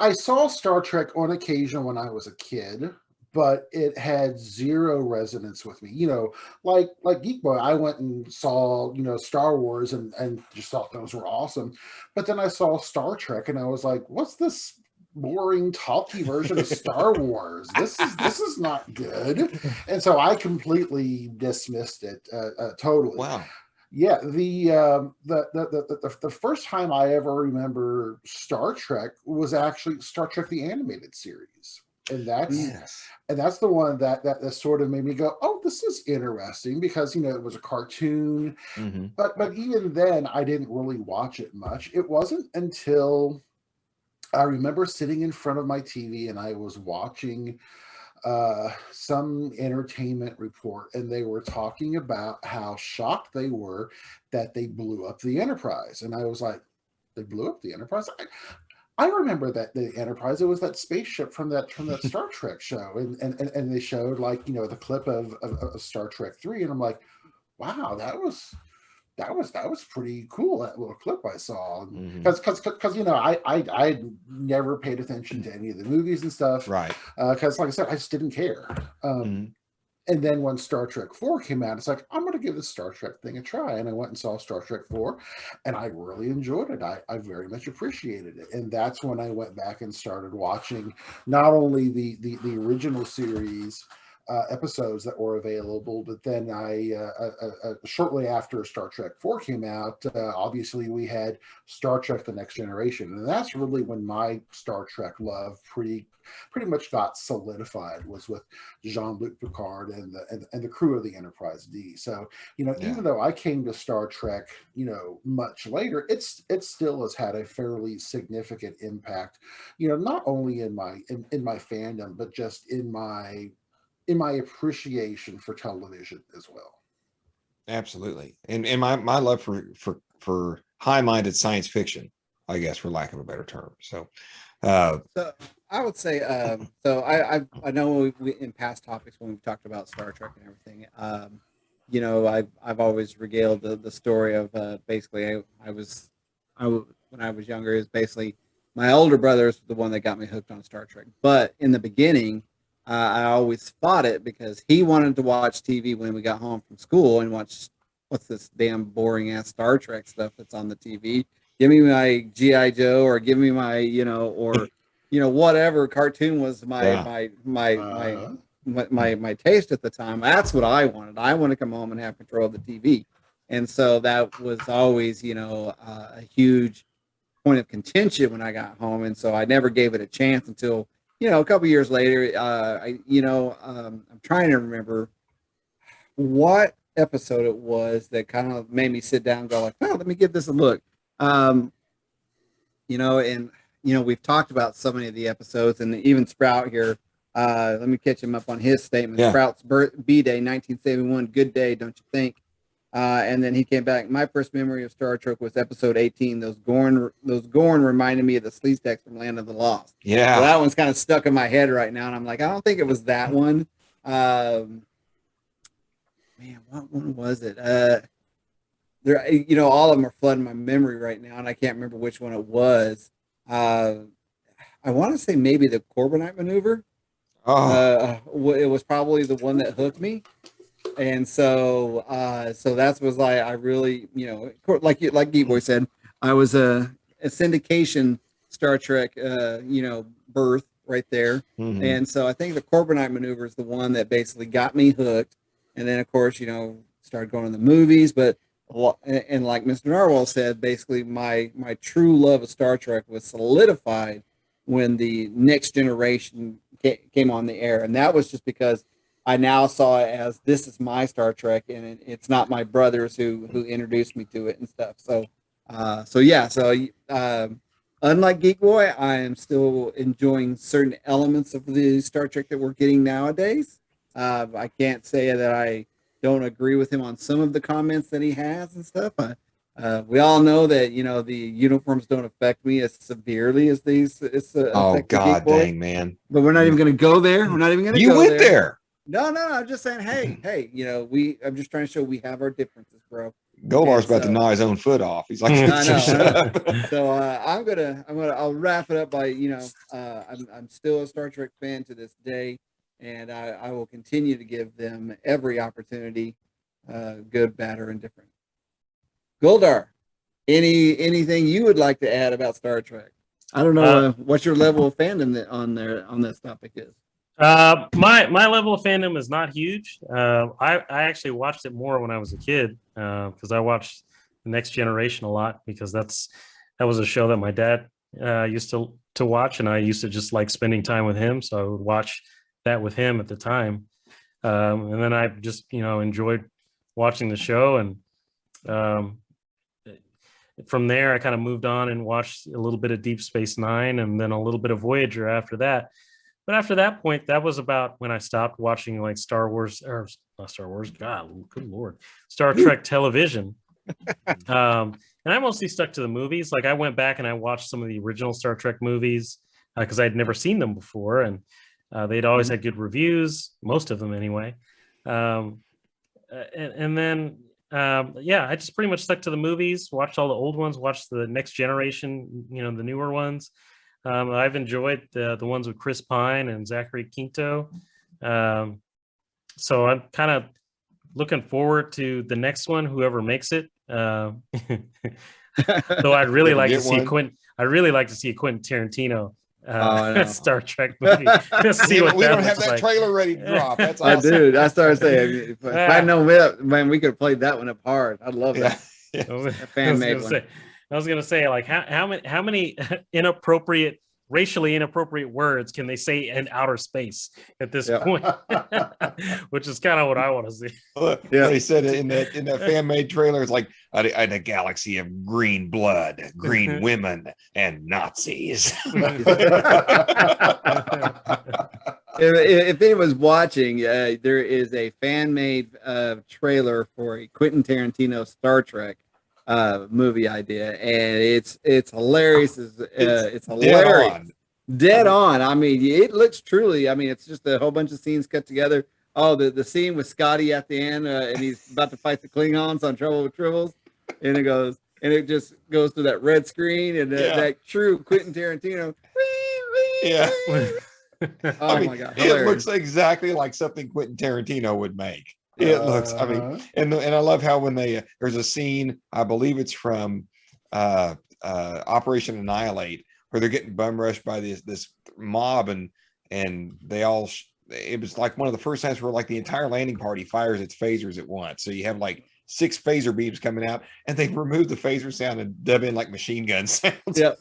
I saw Star Trek on occasion when I was a kid, but it had zero resonance with me. Like Geek Boy, I went and saw, Star Wars and just thought those were awesome. But then I saw Star Trek and I was like, what's this boring talky version of Star Wars? This is not good. And so I completely dismissed it totally. Wow. Yeah, the first time I ever remember Star Trek was actually Star Trek the Animated Series, and that's the one that sort of made me go, oh, this is interesting, because it was a cartoon, but even then I didn't really watch it much. It wasn't until I remember sitting in front of my TV and I was watching some entertainment report, and they were talking about how shocked they were that they blew up the Enterprise. And I was like, they blew up the Enterprise? I remember that the Enterprise, it was that spaceship from that Star Trek show. And they showed the clip of Star Trek 3. And I'm like, wow, that was pretty cool, that little clip I saw, because I never paid attention to any of the movies and stuff, right? Because like I said, I just didn't care. And then when Star Trek 4 came out, it's like, I'm going to give this Star Trek thing a try, and I went and saw Star Trek 4, and I really enjoyed it. I very much appreciated it, and that's when I went back and started watching not only the original series episodes that were available, but then I shortly after Star Trek 4 came out, obviously we had Star Trek: The Next Generation, and that's really when my Star Trek love pretty much got solidified, was with Jean-Luc Picard and the crew of the Enterprise D. So even though I came to Star Trek much later, it still has had a fairly significant impact, not only in my fandom, but just in my appreciation for television as well. Absolutely. And my love for high-minded science fiction, I guess, for lack of a better term. So I would say, so I know we in past topics when we've talked about Star Trek and everything, I've always regaled the story of basically when I was younger, is basically my older brother is the one that got me hooked on Star Trek. But in the beginning, I always fought it because he wanted to watch TV when we got home from school and watch, what's this damn boring ass Star Trek stuff that's on the TV. Give me my G.I. Joe, or give me my, whatever cartoon was my taste at the time. That's what I wanted. I want to come home and have control of the TV. And so that was always, a huge point of contention when I got home. And so I never gave it a chance until, a couple years later. I'm trying to remember what episode it was that kind of made me sit down and go like, oh, let me give this a look. We've talked about so many of the episodes, and even Sprout here, let me catch him up on his statement. Yeah. Sprout's B-Day, 1971, good day, don't you think? And then he came back. My first memory of Star Trek was episode 18. Those Gorn reminded me of the Sleestex from Land of the Lost. Yeah. So that one's kind of stuck in my head right now. And I'm like, I don't think it was that one. Man, what one was it? All of them are flooding my memory right now, and I can't remember which one it was. I want to say maybe the Corbinite maneuver. Oh. It was probably the one that hooked me. And so that was like, I really, like Geek Boy said, I was a syndication Star Trek, birth right there. Mm-hmm. And so I think the Corbinite maneuver is the one that basically got me hooked. And then, of course, started going to the movies. But and like Mr. Narwhal said, basically my true love of Star Trek was solidified when the Next Generation came on the air, and that was just because I now saw it as this is my Star Trek, and it's not my brothers who introduced me to it and stuff. So, unlike Geek Boy, I am still enjoying certain elements of the Star Trek that we're getting nowadays. I can't say that I don't agree with him on some of the comments that he has and stuff. We all know that the uniforms don't affect me as severely as these. Oh God, dang man! But we're not even going to go there. We're not even going to. You went there. No. I'm just saying. Hey. I'm just trying to show we have our differences, bro. Goldar's about to gnaw his own foot off. He's like, I know. So I'll wrap it up by I'm still a Star Trek fan to this day, and I will continue to give them every opportunity, good, bad, or indifferent. Goldar, anything you would like to add about Star Trek? I don't know what your level of fandom on this topic is. My level of fandom is not huge. I actually watched it more when I was a kid because I watched The Next Generation a lot because that was a show that my dad used to watch, and I used to just like spending time with him, so I would watch that with him at the time. And then I just enjoyed watching the show, and from there I kind of moved on and watched a little bit of Deep Space Nine and then a little bit of Voyager after that. But after that point, that was about when I stopped watching like Star Wars, or not Star Wars, God, good Lord, Star Trek television. And I mostly stuck to the movies. Like I went back and I watched some of the original Star Trek movies because I'd never seen them before. And they'd always had good reviews, most of them anyway. And then, I just pretty much stuck to the movies, watched all the old ones, watched the Next Generation, the newer ones. I've enjoyed the ones with Chris Pine and Zachary Quinto. So I'm kind of looking forward to the next one, whoever makes it. Though I'd really like to see Quentin. I'd really like to see a Quentin Tarantino Star Trek movie. See what we don't have that trailer ready to drop. That's awesome. I started saying, if I know it, man, we could have played that one up hard. I'd love that. Yeah. Fan made one. I was gonna say, like, how many racially inappropriate words can they say in outer space at this point? Which is kind of what I want to see. They said in that fan made trailer, it's like in a galaxy of green blood, green women, and Nazis. If anyone's watching, there is a fan made trailer for a Quentin Tarantino Star Trek movie idea, and it's hilarious. It's hilarious, dead on. I mean, it looks truly. I mean, it's just a whole bunch of scenes cut together. Oh, the scene with Scotty at the end, and he's about to fight the Klingons on Trouble with Tribbles, and it just goes through that red screen, and that true Quentin Tarantino. Yeah. Oh my God! It looks exactly like something Quentin Tarantino would make. It looks, and I love how when there's a scene, I believe it's from Operation Annihilate, where they're getting bum rushed by this mob, and they all, it was like one of the first times where like the entire landing party fires its phasers at once. So you have like 6 phaser beams coming out, and they remove the phaser sound and dub in like machine gun sounds. Yep.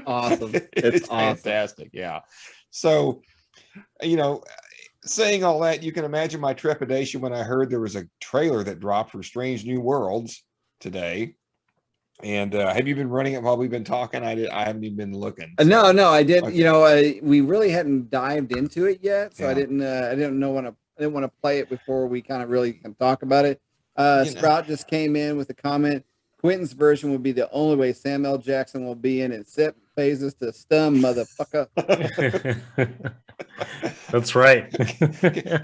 Awesome. It's fantastic. Yeah. So, saying all that, you can imagine my trepidation when I heard there was a trailer that dropped for Strange New Worlds today. And have you been running it while we've been talking? I haven't even been looking. So. No, I didn't. Okay. We really hadn't dived into it yet, so I didn't want to play it before we kind of really can talk about it. Sprout just came in with a comment. Quentin's version will be the only way Samuel L. Jackson will be in it. Set phases to stun, motherfucker. That's right.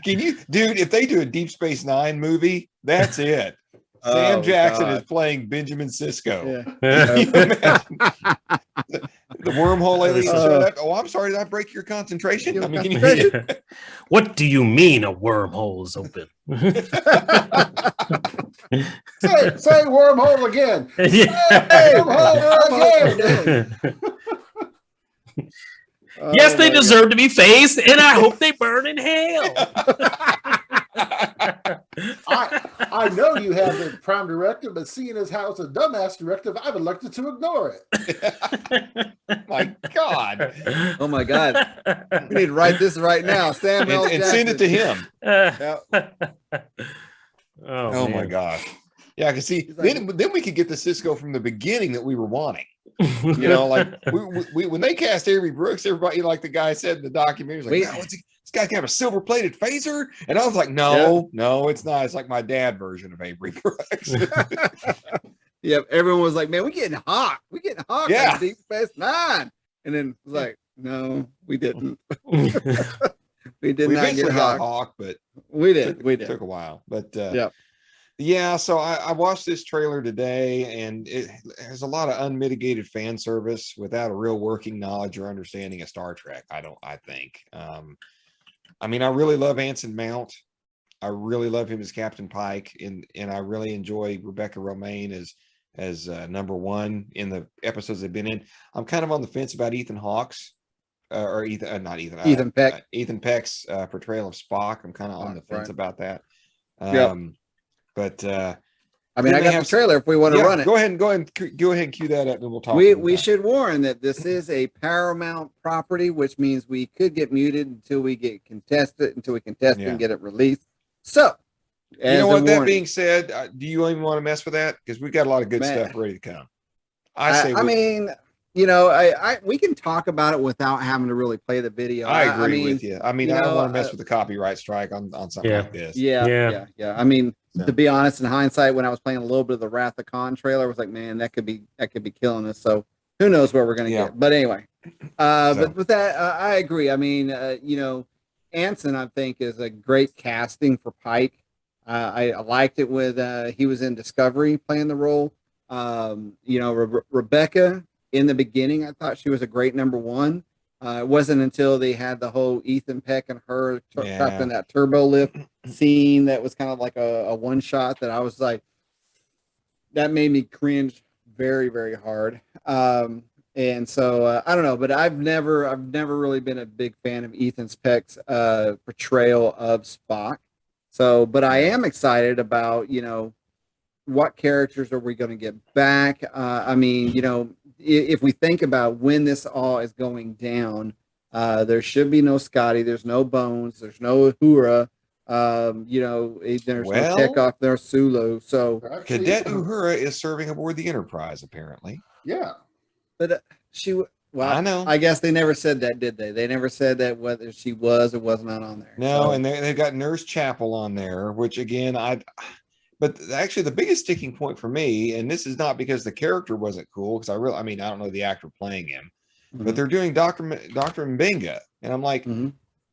Can you, dude? If they do a Deep Space Nine movie, that's it. Sam Jackson is playing Benjamin Sisko. Yeah. Can you imagine? The wormhole aliens showed up. Oh, I'm sorry, did I break your concentration? I mean, can you... What do you mean a wormhole is open? say wormhole again. Yeah. Wormhole again. Yes, they deserve to be phased, and I hope they burn in hell. I know you have the prime directive, but seeing as how it's a dumbass directive, I've elected to ignore it. My God. Oh my God. We need to write this right now. Samuel And send it to him. Oh my gosh. Yeah, I can see. Then we could get the Cisco from the beginning that we were wanting. You know, like we when they cast Avery Brooks, everybody, like the guy said in the documentary, was like, no, this guy can have a silver-plated phaser. And I was like, no, it's not. It's like my dad version of Avery Brooks. Yep. Everyone was like, man, we getting hot. We getting hot. Yeah. On Deep Space Nine. And then it was like, no, we didn't. We did not get got Hawk. Hawk, but we did. It took a while. But yeah, so I watched this trailer today, and it has a lot of unmitigated fan service without a real working knowledge or understanding of Star Trek. I think. I mean, I really love Anson Mount. I really love him as Captain Pike, and I really enjoy Rebecca Romaine as number one in the episodes they've been in. I'm kind of on the fence about Ethan Hawke's or Ethan, not Ethan, Ethan Peck. Ethan Peck's portrayal of Spock. I'm kind of on the fence about that. But I mean, I got the trailer if we want to run it. Go ahead and cue that up, and we'll talk. We should warn that this is a Paramount property, which means we could get muted until we can test it and get it released. So, you know what? That being said, do you even want to mess with that? Because we've got a lot of good stuff ready to come. I mean, you know, we can talk about it without having to really play the video. I agree with you. I mean, I don't want to mess with the copyright strike on something like this. Yeah. I mean, to be honest, in hindsight, when I was playing a little bit of the Wrath of Khan trailer, I was like, man, that could be killing us. So who knows where we're going to get. But anyway, but with that, I agree. I mean, you know, Anson, I think, is a great casting for Pike. I liked it with he was in Discovery playing the role. You know, Rebecca in the beginning, I thought she was a great number one. It wasn't until they had the whole Ethan Peck and her trapped in that turbo lift scene that was kind of like a one shot that I was like, that made me cringe very, very hard. And so I don't know, but I've never really been a big fan of Ethan Peck's portrayal of Spock. So, but I am excited about, you know, what characters are we going to get back? I mean, you know, if we think about when this all is going down, there should be no Scotty, there's no Bones, there's no Uhura, you know, there's no Chekhov, there's Sulu. So Cadet Uhura is serving aboard the Enterprise, apparently. Yeah. But I know. I guess they never said that, did they? They never said that whether she was or was not on there. No, and they've got Nurse Chapel on there, which again, but actually the biggest sticking point for me, and this is not because the character wasn't cool, because I mean, I don't know the actor playing him, but they're doing Dr. Mbenga, and I'm like,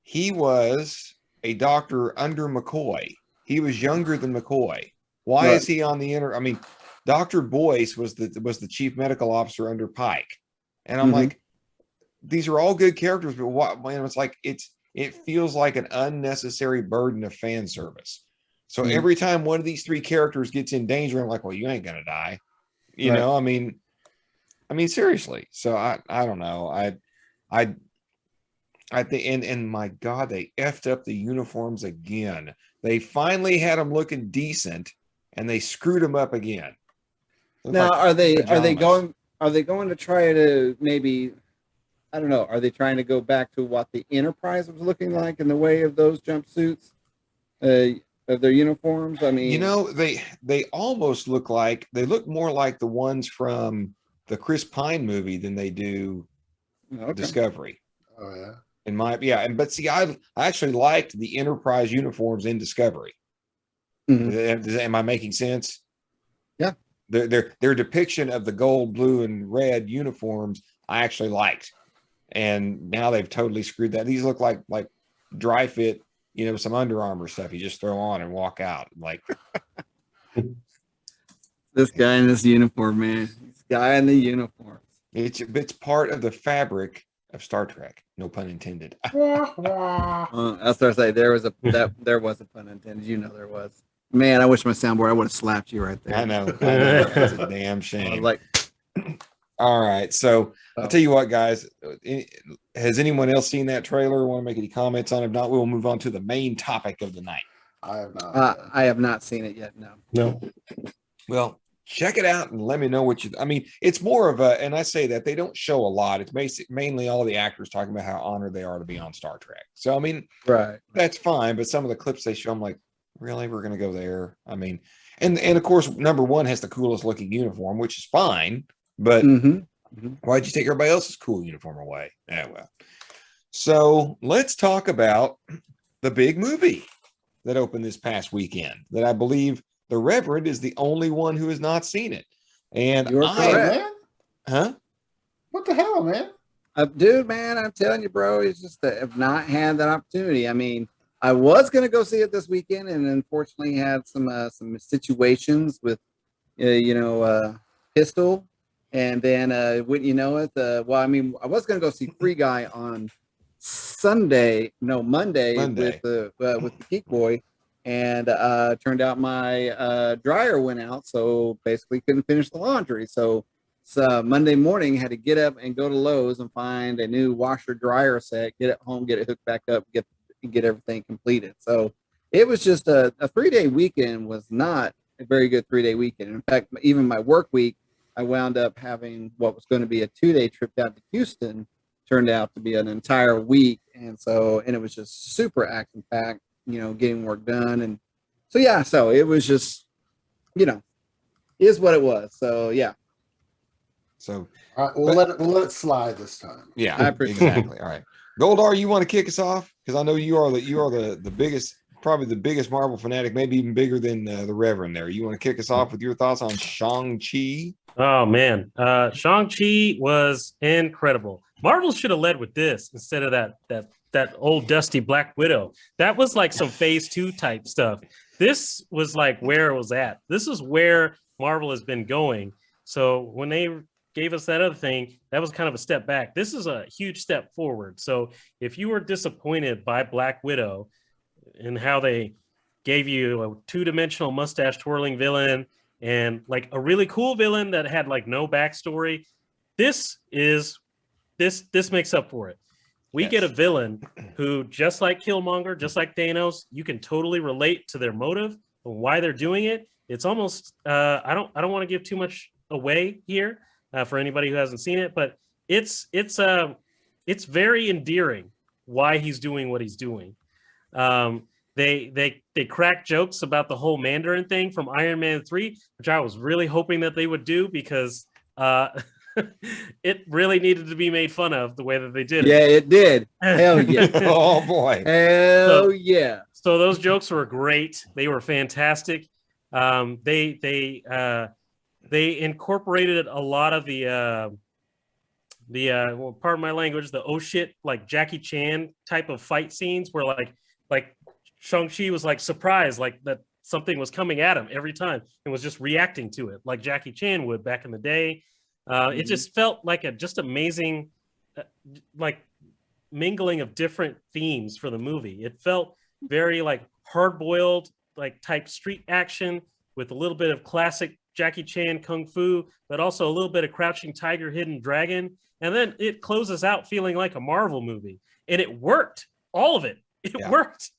he was a doctor under McCoy. He was younger than McCoy. Why is he on the I mean, Dr. Boyce was the chief medical officer under Pike. And I'm like, these are all good characters, but what, man, it's like, it feels like an unnecessary burden of fan service. So every time one of these three characters gets in danger, I'm like, well, you ain't going to die. You know, I mean, seriously. So I don't know. I think, and my God, they effed up the uniforms again. They finally had them looking decent and they screwed them up again. Now, are they going to try to maybe, I don't know, are they trying to go back to what the Enterprise was looking like in the way of those jumpsuits, of their uniforms? I mean, you know, they almost look more like the ones from the Chris Pine movie than they do Discovery. Oh yeah. But see, I actually liked the Enterprise uniforms in Discovery. Am I making sense? Yeah. Their depiction of the gold, blue, and red uniforms I actually liked, and now they've totally screwed that. These look like dry fit, you know, some Under Armour stuff you just throw on and walk out. Like this guy in this uniform, man. This guy in the uniform. It's part of the fabric of Star Trek. No pun intended. That's what I say. There was a pun intended. You know there was. Man, I wish my soundboard, I would have slapped you right there. I know. That's a damn shame. All right. So I'll tell you what, guys. Has anyone else seen that trailer? Want to make any comments on it? If not, we'll move on to the main topic of the night. I have not. I have not seen it yet. No. No. Well, check it out and let me know what you. I mean, it's more of a, and I say that they don't show a lot. It's mainly all the actors talking about how honored they are to be on Star Trek. So I mean, Right. that's fine. But some of the clips they show, I'm like, really, we're going to go there? I mean, and of course, number one has the coolest looking uniform, which is fine. But why'd you take everybody else's cool uniform away? Yeah, well. So let's talk about the big movie that opened this past weekend. That I believe the Reverend is the only one who has not seen it. And You're correct. Man, huh? what the hell, man? Dude, man, I'm telling you, bro, it's just that I've not had that opportunity. I mean, I was gonna go see it this weekend, and unfortunately had some situations with, Pistol, and then wouldn't you know it? Well, I mean, I was gonna go see Free Guy on Monday with the Geek Boy, and turned out my dryer went out, so basically couldn't finish the laundry. So Monday morning had to get up and go to Lowe's and find a new washer dryer set, get it home, get it hooked back up, get everything completed. So it was just a 3-day weekend. Was not a very good 3-day weekend. In fact, even my work week, I wound up having what was going to be a 2-day trip down to Houston turned out to be an entire week. And it was just super action packed, getting work done. And so it was just, is what it was. So, yeah. So All right, we'll let it slide this time. yeah, I appreciate exactly. All right. Goldar, you want to kick us off? Because I know you are the biggest, probably the biggest Marvel fanatic, maybe even bigger than the Reverend there. You want to kick us off with your thoughts on Shang-Chi? Oh man, Shang-Chi was incredible. Marvel should have led with this instead of that old dusty Black Widow. That was like some phase 2 type stuff. This was like where it was at. This is where Marvel has been going. So when they gave us that other thing, that was kind of a step back. This is a huge step forward. So if you were disappointed by Black Widow and how they gave you a 2-dimensional mustache twirling villain and like a really cool villain that had like no backstory, this makes up for it. We get a villain who, just like Killmonger, just like Thanos, you can totally relate to their motive and why they're doing it. It's almost I don't want to give too much away here for anybody who hasn't seen it, but it's very endearing why he's doing what he's doing. They crack jokes about the whole Mandarin thing from Iron Man 3, which I was really hoping that they would do because it really needed to be made fun of the way that they did it. Yeah, it did. Hell yeah. Oh boy. Hell yeah. So those jokes were great. They were fantastic. They incorporated a lot of the well, pardon my language, the oh shit, like Jackie Chan type of fight scenes where like Shang-Chi was like surprised, like that something was coming at him every time and was just reacting to it like Jackie Chan would back in the day. It just felt like a just amazing like mingling of different themes for the movie. It felt very like hard-boiled, like type street action with a little bit of classic Jackie Chan kung fu, but also a little bit of Crouching Tiger, Hidden Dragon. And then it closes out feeling like a Marvel movie. And it worked. All of it. It worked.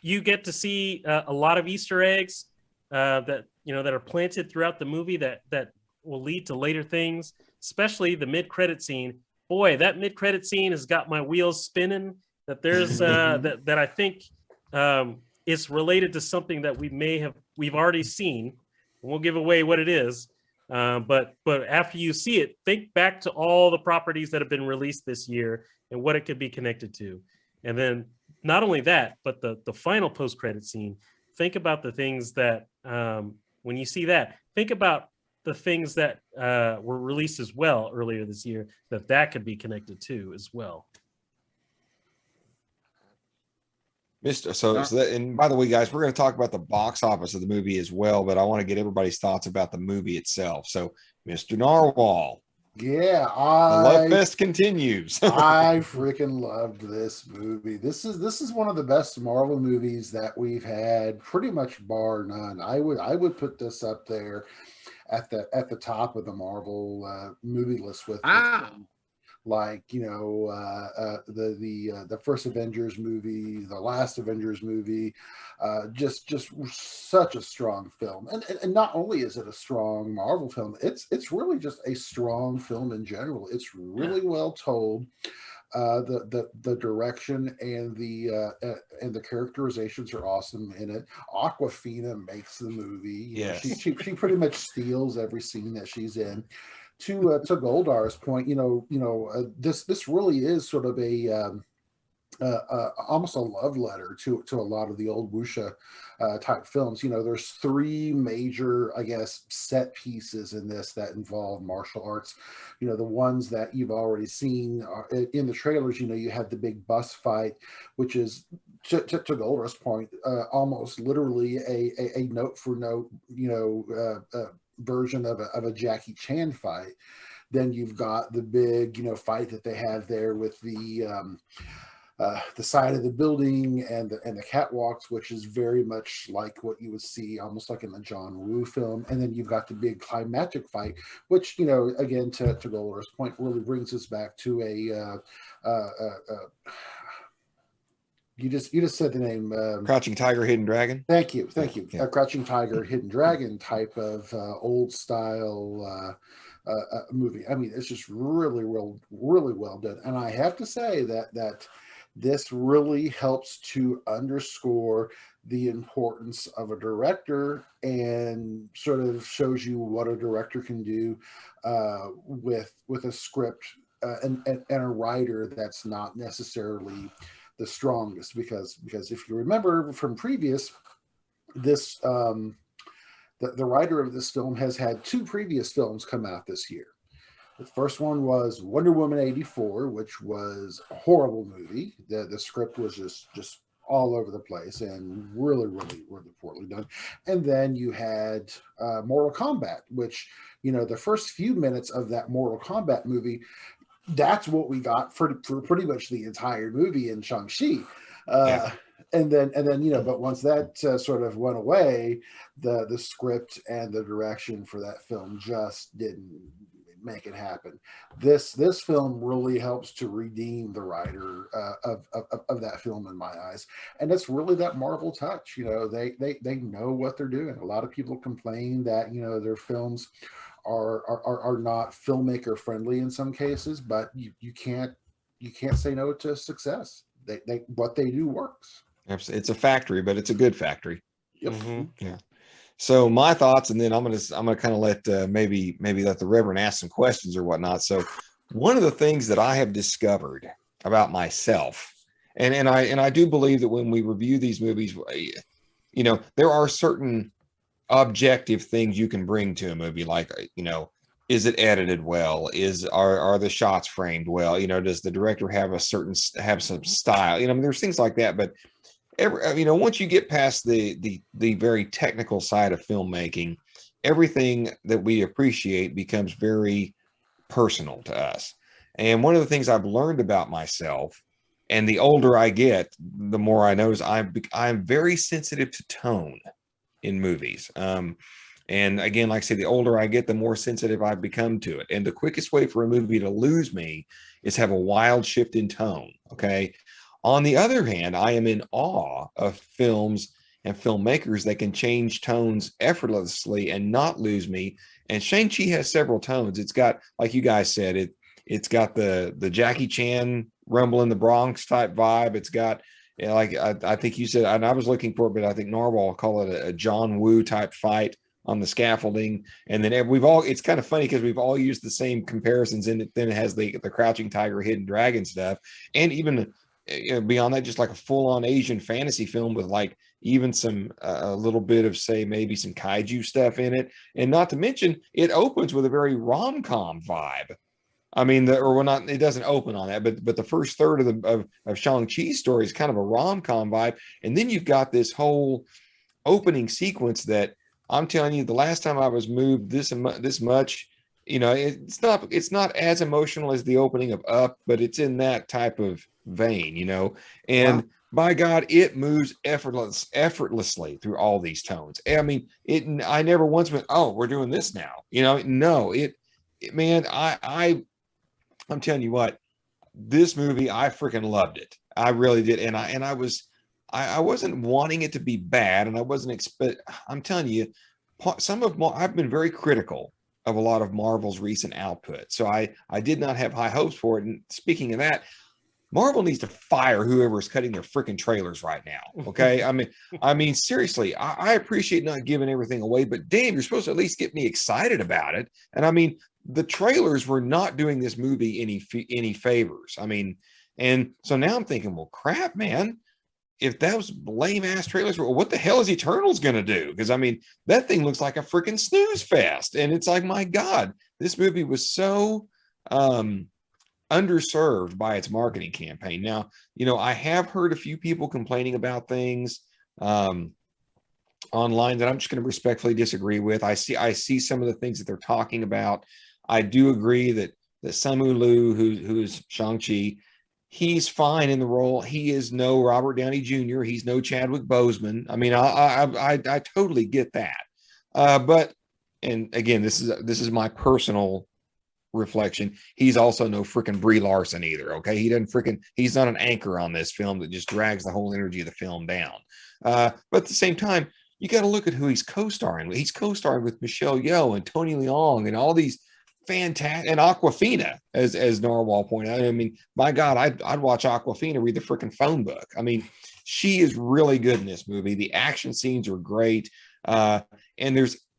You get to see a lot of Easter eggs that are planted throughout the movie that will lead to later things, especially the mid-credit scene. Boy, that mid-credit scene has got my wheels spinning. That there's that I think it's related to something that we've already seen. We'll give away what it is, but after you see it, think back to all the properties that have been released this year and what it could be connected to. And then not only that, but the final post-credit scene. Think about the things that when you see that, think about the things that were released as well earlier this year that could be connected to as well. And by the way, guys, we're going to talk about the box office of the movie as well, but I want to get everybody's thoughts about the movie itself. So, Mr. Narwhal. Yeah, The Love Fest continues. I freaking loved this movie. This is one of the best Marvel movies that we've had, pretty much bar none. I would put this up there at the top of the Marvel movie list with like the first Avengers movie, the last Avengers movie, just such a strong film. And not only is it a strong Marvel film, it's really just a strong film in general. It's really well told. The direction and the characterizations are awesome in it. Aquafina makes the movie. Yes. She pretty much steals every scene that she's in. To Goldar's point, this really is sort of a almost a love letter to a lot of the old wuxia type films. There's three major, I guess, set pieces in this that involve martial arts. The ones that you've already seen are, in the trailers. You have the big bus fight, which is to Goldar's point, almost literally a note for note, version of a Jackie Chan fight. Then you've got the big, fight that they have there with the side of the building and the catwalks, which is very much like what you would see almost like in the John Woo film. And then you've got the big climactic fight, which, again, to Goldar's point, really brings us back to you just said the name, Crouching Tiger, Hidden Dragon. Thank you. Yeah. A Crouching Tiger, Hidden Dragon type of old style movie. I mean, it's just really well done. And I have to say that this really helps to underscore the importance of a director and sort of shows you what a director can do with a script and a writer that's not necessarily the strongest, because if you remember from previous, this the writer of this film has had two previous films come out this year. The first one was Wonder Woman 84, which was a horrible movie. The script was just all over the place and really poorly done. And then you had Mortal Kombat, which, the first few minutes of that Mortal Kombat movie, that's what we got for pretty much the entire movie in Shang-Chi. And then, but once that sort of went away, the script and the direction for that film just didn't make it happen. This film really helps to redeem the writer of that film in my eyes, and it's really that Marvel touch. They know what they're doing. A lot of people complain that their films are not filmmaker friendly in some cases, but you can't say no to success. They what they do works. Absolutely. It's a factory, but it's a good factory. Yep. Yeah. So my thoughts, and then I'm gonna kind of let maybe let the Reverend ask some questions or whatnot. So one of the things that I have discovered about myself, and I do believe that when we review these movies, there are certain objective things you can bring to a movie, like is it edited well? Are the shots framed well? Does the director have some style? There's things like that, but once you get past the very technical side of filmmaking, everything that we appreciate becomes very personal to us. And one of the things I've learned about myself, and the older I get, the more I know, is I'm very sensitive to tone in movies. And again, like I say, the older I get, the more sensitive I've become to it. And the quickest way for a movie to lose me is have a wild shift in tone. Okay. On the other hand, I am in awe of films and filmmakers that can change tones effortlessly and not lose me. And Shang-Chi has several tones. It's got, like you guys said, it's got the Jackie Chan Rumble in the Bronx type vibe. It's got, I think you said, and I was looking for it, but I think Narwhal call it a John Woo type fight on the scaffolding. And then it's kind of funny because we've all used the same comparisons, and then it has the Crouching Tiger, Hidden Dragon stuff. And even beyond that, just like a full-on Asian fantasy film with like even some a little bit of, say, maybe some kaiju stuff in it. And not to mention, it opens with a very rom-com vibe. I mean, it doesn't open on that, but the first third of Shang-Chi's story is kind of a rom-com vibe. And then you've got this whole opening sequence that I'm telling you, the last time I was moved this much, it's not as emotional as the opening of Up, but it's in that type of vein, and wow. By God, it moves effortlessly through all these tones. I mean, I never once went, oh, we're doing this now. No, man, I'm telling you what, this movie, I freaking loved it. I really did. And I wasn't wanting it to be bad, and I wasn't I'm telling you, I've been very critical of a lot of Marvel's recent output. So I did not have high hopes for it. And speaking of that, Marvel needs to fire whoever is cutting their freaking trailers right now. Okay. I mean, seriously, I appreciate not giving everything away, but damn, you're supposed to at least get me excited about it. And I mean, the trailers were not doing this movie any favors. I mean, and so now I'm thinking, well, crap, man, if that was lame ass trailers, well, what the hell is Eternals going to do? Because I mean, that thing looks like a freaking snooze fest. And it's like, my God, this movie was so, underserved by its marketing campaign. Now, I have heard a few people complaining about things online that I'm just going to respectfully disagree with. I see some of the things that they're talking about. I do agree that Simu Liu, who's Shang-Chi, he's fine in the role. He is no Robert Downey Jr. He's no Chadwick Boseman. I mean, I totally get that. But, and again, this is my personal reflection. He's also no freaking Brie Larson either. Okay. He's not an anchor on this film that just drags the whole energy of the film down. But at the same time, you got to look at who he's co-starring with. He's co-starring with Michelle Yeoh and Tony Leung and all these fantastic, and Aquafina, as Narwhal pointed out. I mean, my God, I'd watch Aquafina read the freaking phone book. I mean, she is really good in this movie. The action scenes are great. And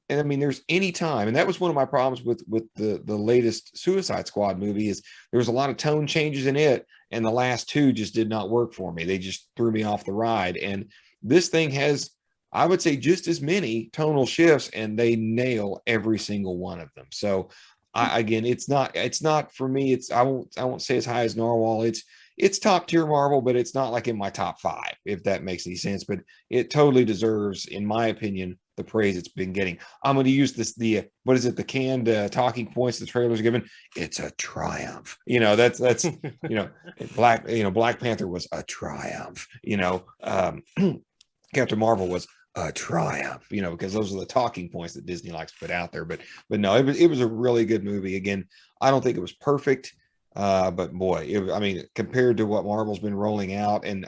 I mean, there's any time, and that was one of my problems with the latest Suicide Squad movie, is there was a lot of tone changes in it, and the last two just did not work for me. They just threw me off the ride. And this thing has, I would say, just as many tonal shifts, and they nail every single one of them. So again, it's not for me. I won't say as high as Narwhal. It's top tier Marvel, but it's not like in my top 5, if that makes any sense. But it totally deserves, in my opinion, the praise it's been getting. I'm going to use the canned talking points the trailer's given. It's a triumph. That's Black Panther was a triumph. Captain Marvel was a triumph, because those are the talking points that Disney likes to put out there. But no, it was a really good movie. Again, I don't think it was perfect. But boy, I mean, compared to what Marvel's been rolling out, and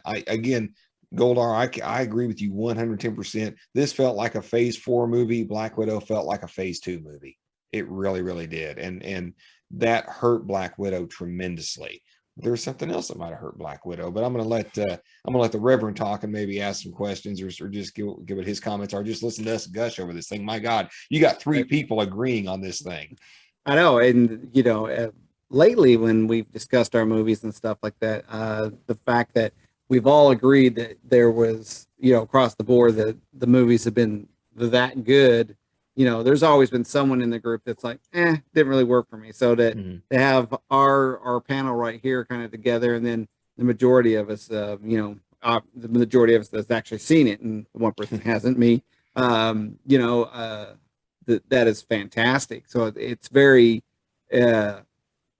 Goldar, I agree with you 110%. This felt like a Phase 4 movie. Black Widow felt like a Phase 2 movie. It really, really did, and that hurt Black Widow tremendously. There's something else that might have hurt Black Widow, but I'm gonna let the Reverend talk and maybe ask some questions or just give what his comments are. Just listen to us gush over this thing. My God, you got 3 people agreeing on this thing. I know, and lately when we've discussed our movies and stuff like that, the fact that we've all agreed that there was, across the board, that the movies have been that good. There's always been someone in the group that's like, didn't really work for me. So that to have our panel right here kind of together, and then the majority of us, the majority of us that's actually seen it, and one person hasn't, me, that is fantastic. So it's very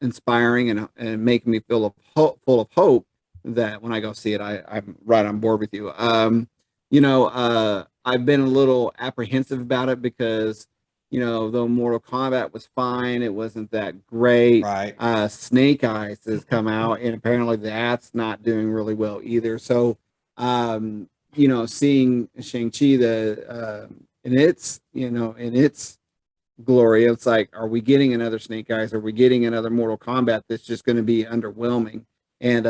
inspiring and making me feel full of hope that when I go see it, I'm right on board with you. I've been a little apprehensive about it because, though Mortal Kombat was fine, it wasn't that great. Right. Snake Eyes has come out, and apparently that's not doing really well either. So, seeing Shang-Chi, in its glory, it's like, are we getting another Snake Eyes? Are we getting another Mortal Kombat that's just going to be underwhelming? And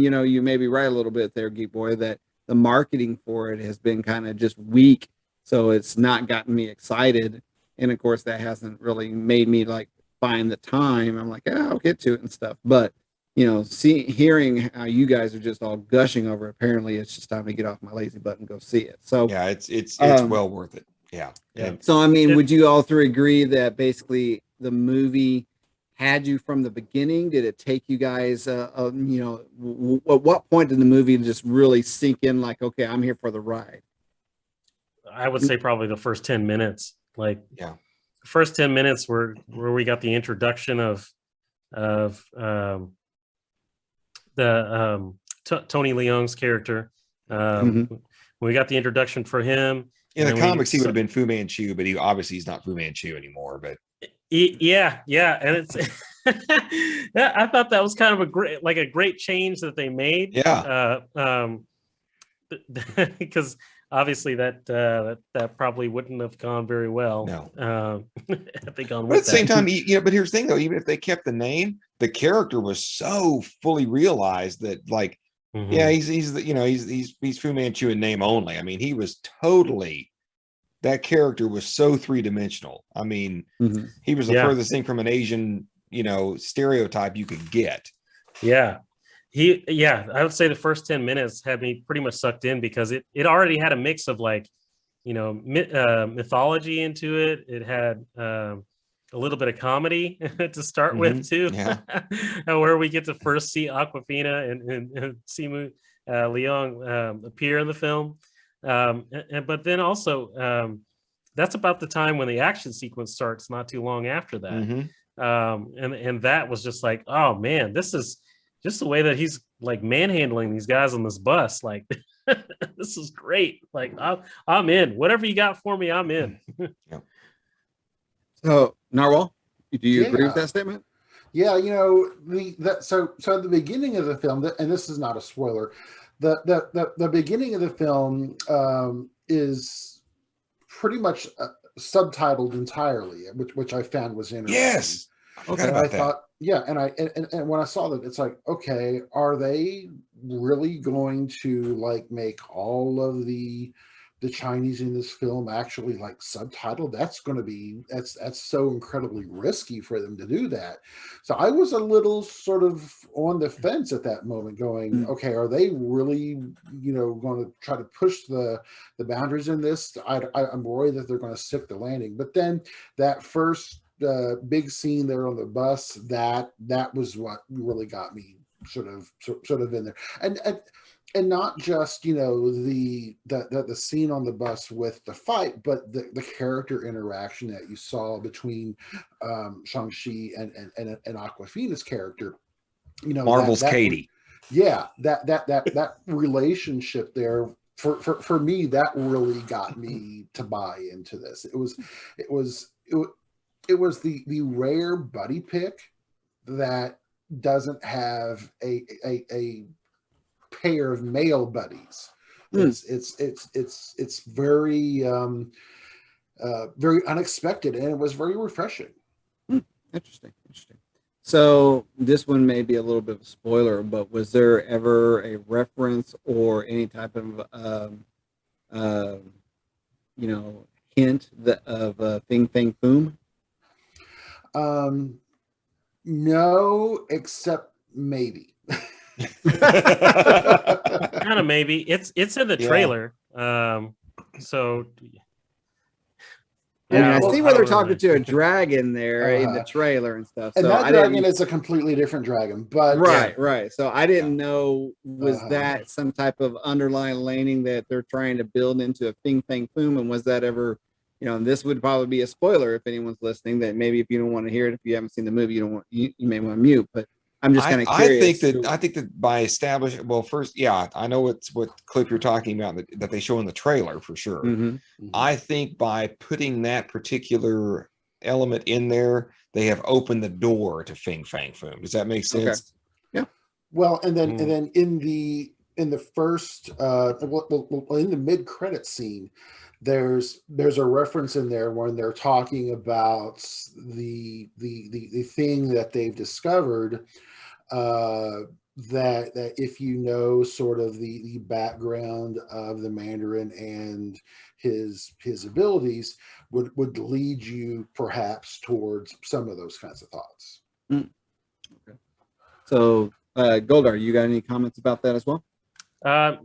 you may be right a little bit there, Geek Boy, that the marketing for it has been kind of just weak, so it's not gotten me excited. And of course, that hasn't really made me like find the time. I'm like, I'll get to it and stuff. But hearing how you guys are just all gushing over, apparently it's just time to get off my lazy butt and go see it. So yeah, it's well worth it. Yeah. So I mean, would you all 3 agree that basically the movie had you from the beginning? Did it take you guys, at what point did the movie just really sink in, like, okay, I'm here for the ride? I would say probably the first 10 minutes. Like, yeah, the first 10 minutes where we got the introduction of Tony Leung's character. When we got the introduction for him. In the comics, he would have been Fu Manchu, but he's not Fu Manchu anymore. But Yeah, and it's yeah, I thought that was kind of a great change that they made. Yeah. Because obviously that probably wouldn't have gone very well. No. Had they gone But at with the same that. time, but here's the thing though, even if they kept the name, the character was so fully realized that like, yeah, he's the, he's Fu Manchu in name only. I mean, he was totally, that character was so three-dimensional. I mean, he was the furthest thing from an Asian, stereotype you could get. Yeah. I would say the first 10 minutes had me pretty much sucked in because it already had a mix of like, mythology into it. It had a little bit of comedy to start with too. Yeah. Where we get to first see Aquafina and Simu Leong appear in the film. But then also that's about the time when the action sequence starts, not too long after that. And that was just like, oh man, this is just the way that he's like manhandling these guys on this bus. Like, this is great. Like, I'm in. Whatever you got for me, I'm in. So, Narwhal, do you agree with that statement? Yeah, so at the beginning of the film, and this is not a spoiler, the beginning of the film is pretty much subtitled entirely, which I found was interesting. Yes. I forgot about that. Thought, yeah, and when I saw that, it's like, okay, are they really going to like make all of the Chinese in this film actually like subtitled? That's so incredibly risky for them to do that. So I was a little sort of on the fence at that moment, going, okay, are they really going to try to push the boundaries in this? I'm worried that they're going to stick the landing. But then that first big scene there on the bus, that was what really got me sort of in there, and not just the scene on the bus with the fight, but the character interaction that you saw between Shang-Chi and Aquafina's character. Marvel's Katie. That relationship there. For me, that really got me to buy into this. It was the rare buddy pick that doesn't have a pair of male buddies. It's very very unexpected, and it was very refreshing. Interesting. So this one may be a little bit of a spoiler, but was there ever a reference or any type of hint of Fing Fang Foom? No, except maybe. Kind of maybe. It's in the trailer. So I mean, I see where they're talking to a dragon there in the trailer and stuff. And so that dragon is a completely different dragon, but right. So I didn't know, was that some type of underlying landing that they're trying to build into a Fing Fang Foom, and was that ever, and this would probably be a spoiler if anyone's listening, that maybe if you don't want to hear it, if you haven't seen the movie, you may want to mute, but I'm just kind of curious. I think that by establishing, well, first, I know it's what clip you're talking about that they show in the trailer for sure. I think by putting that particular element in there, they have opened the door to Fing Fang Foom. Does that make sense? Okay. Yeah. Well, and then in the first in the mid-credit scene, there's a reference in there when they're talking about the thing that they've discovered, that if sort of the background of the Mandarin and his abilities would lead you perhaps towards some of those kinds of thoughts. Okay. So Goldar, you got any comments about that as well? I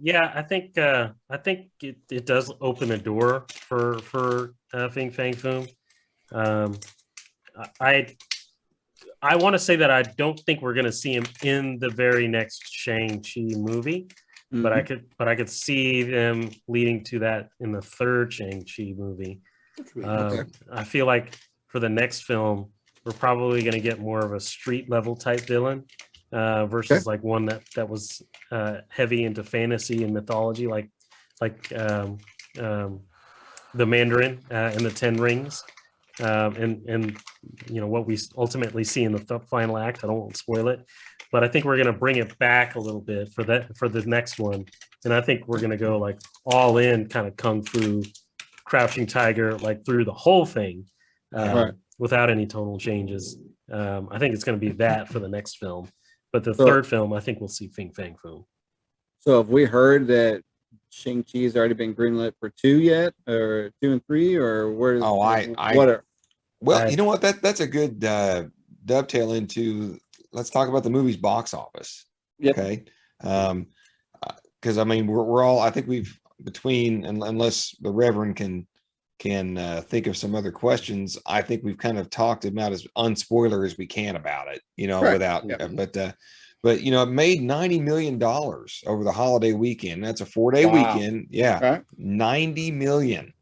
think it does open a door for Fing Fang Foom. I want to say that I don't think we're going to see him in the very next Shang-Chi movie, but I could see them leading to that in the third Shang-Chi movie. I feel like for the next film, we're probably going to get more of a street level type villain. Versus like one that was heavy into fantasy and mythology, like the Mandarin and the Ten Rings. and what we ultimately see in the final act. I don't want to spoil it, but I think we're going to bring it back a little bit for the next one, and I think we're going to go like all in kind of kung fu, Crouching Tiger, like through the whole thing, without any tonal changes. I think it's going to be that for the next film, but the third film I think we'll see Fing Fang Foom. So have we heard that Shang-Chi has already been greenlit for 2 yet, or 2 and 3, or where? Well, you know what? That's a good dovetail into. Let's talk about the movie's box office. Yep. Okay, because I mean we're all. I think we've between unless the Reverend can think of some other questions. I think we've kind of talked about as unspoiler as we can about it. Without. Yep. But it made $90 million over the holiday weekend. That's a 4-day weekend. Yeah, okay. $90 million.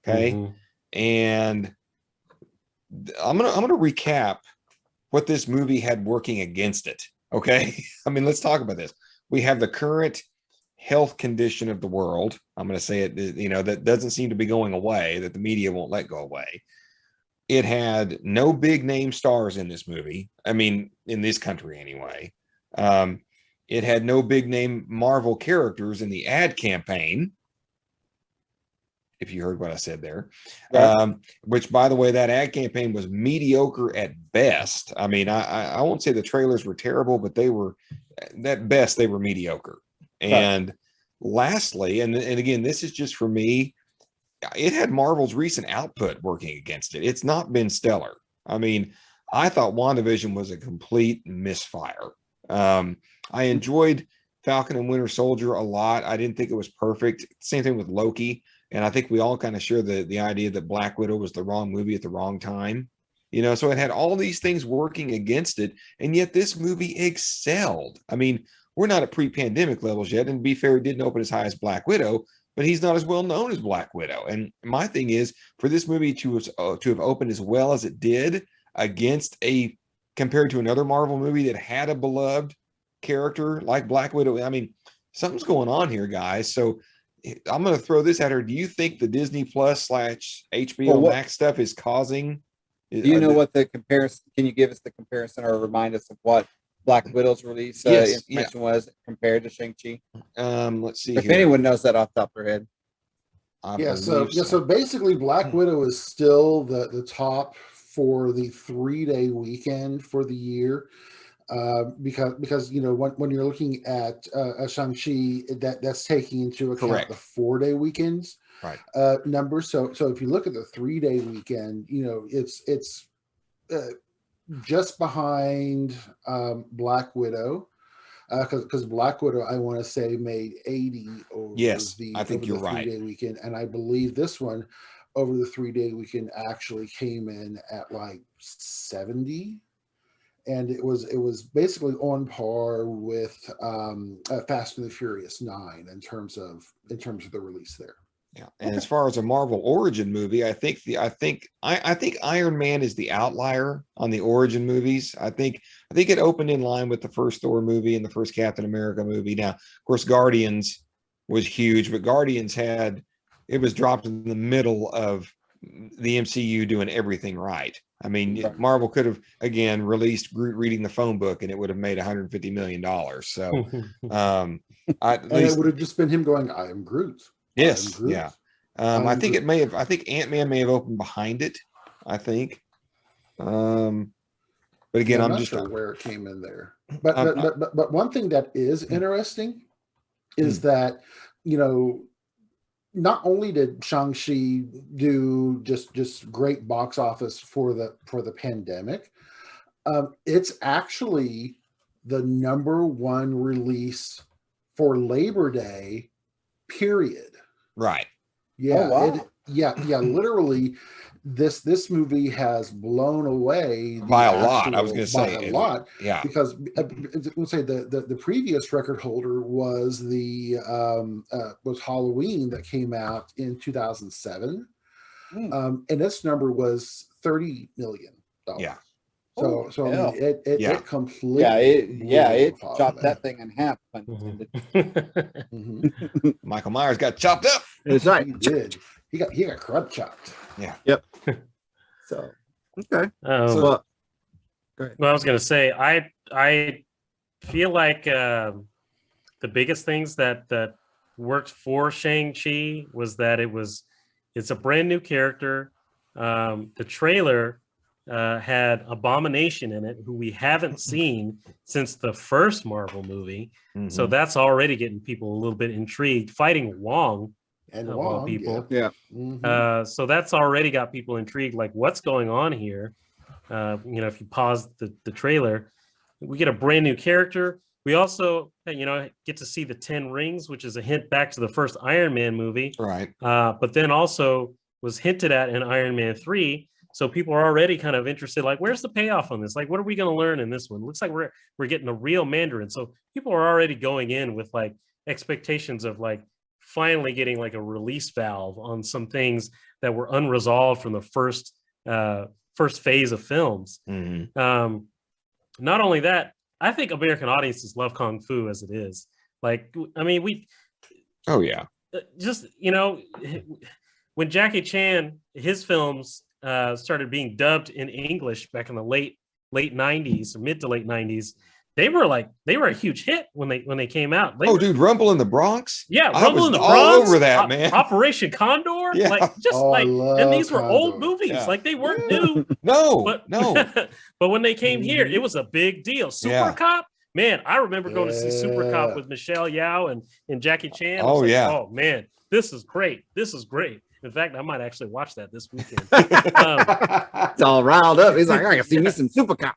Okay, and I'm gonna recap what this movie had working against it. Okay, I mean, let's talk about this. We have the current health condition of the world. I'm gonna say it. That doesn't seem to be going away. That the media won't let go away. It had no big name stars in this movie. I mean, in this country anyway. It had no big name Marvel characters in the ad campaign. If you heard what I said there, which by the way, that ad campaign was mediocre at best. I mean, I won't say the trailers were terrible, but they were at best, they were mediocre. And lastly, and again, this is just for me, it had Marvel's recent output working against it. It's not been stellar. I mean, I thought WandaVision was a complete misfire. I enjoyed Falcon and Winter Soldier a lot. I didn't think it was perfect. Same thing with Loki. And I think we all kind of share the idea that Black Widow was the wrong movie at the wrong time. So it had all these things working against it. And yet this movie excelled. I mean, we're not at pre-pandemic levels yet. And to be fair, it didn't open as high as Black Widow, but he's not as well known as Black Widow. And my thing is, for this movie to have opened as well as it did compared to another Marvel movie that had a beloved character like Black Widow, I mean, something's going on here, guys. So I'm going to throw this at her. Do you think the Disney Plus / HBO Max stuff is causing? Do you know what the comparison? Can you give us the comparison or remind us of what Black Widow's release information was compared to Shang-Chi? Let's see. If anyone knows that off the top of their head. So basically, Black Widow is still the top for the 3-day weekend for the year. Because when you're looking at Shang-Chi, that's taking into account the 4-day weekends numbers. So if you look at the 3-day weekend, it's just behind Black Widow, because Black Widow, I want to say, made 80 over I think you're right. 3-day weekend, and I believe this one over the 3-day weekend actually came in at like 70. And it was basically on par with Fast and the Furious 9 in terms of the release there. Yeah, and as far as a Marvel origin movie, I think Iron Man is the outlier on the origin movies. I think it opened in line with the first Thor movie and the first Captain America movie. Now, of course, Guardians was huge, but Guardians it was dropped in the middle of the MCU doing everything right. I mean, Marvel could have again released Groot reading the phone book, and it would have made $150 million. So, it would have just been him going, "I am Groot." Yes, Groot. Yeah. I think it may have. I think Ant-Man may have opened behind it. I think. But again, I'm not just sure where it came in there. But one thing that is interesting is that not only did Shang-Chi do just great box office for the pandemic, it's actually the #1 release for Labor Day, period. Right. Yeah. Oh, wow. Literally, this movie has blown away by a lot. I was going to say a lot. Yeah. Because let's say the previous record holder was was Halloween that came out in 2007, and its number was $30 million. Yeah. So it completely it chopped that thing in half. Michael Myers got chopped up. That's right. He did. He got crud chopped. Yeah. Yep. So okay. So, Well, go ahead. Well, I was going to say, I feel like the biggest things that worked for Shang-Chi was that it's a brand new character. The trailer had Abomination in it, who we haven't seen since the first Marvel movie. So that's already getting people a little bit intrigued. Fighting Wong, And of all Wong, people. Yeah. So that's already got people intrigued. Like, what's going on here? If you pause the trailer, we get a brand new character. We also, get to see the 10 rings, which is a hint back to the first Iron Man movie. Right. But then also was hinted at in Iron Man 3. So people are already kind of interested, like, where's the payoff on this? Like, what are we going to learn in this one? Looks like we're getting a real Mandarin. So people are already going in with like expectations of like finally getting like a release valve on some things that were unresolved from the first phase of films. Not only that, I think American audiences love Kung Fu as it is. Like, I mean, when Jackie Chan, his films started being dubbed in English back in the late 90s or mid to late 90s, they were a huge hit when they came out. Dude, Rumble in the Bronx. Yeah, I Rumble was in the all Bronx, over that, man. Operation Condor. Yeah. And these were old Condor. movies. Yeah. Like, they weren't new. No. But when they came here, it was a big deal. Super Cop, man, I remember going to see Super Cop with Michelle Yeoh and Jackie Chan. Oh man, this is great. This is great. In fact, I might actually watch that this weekend. It's all riled up. He's like, I can see me some Super Cop.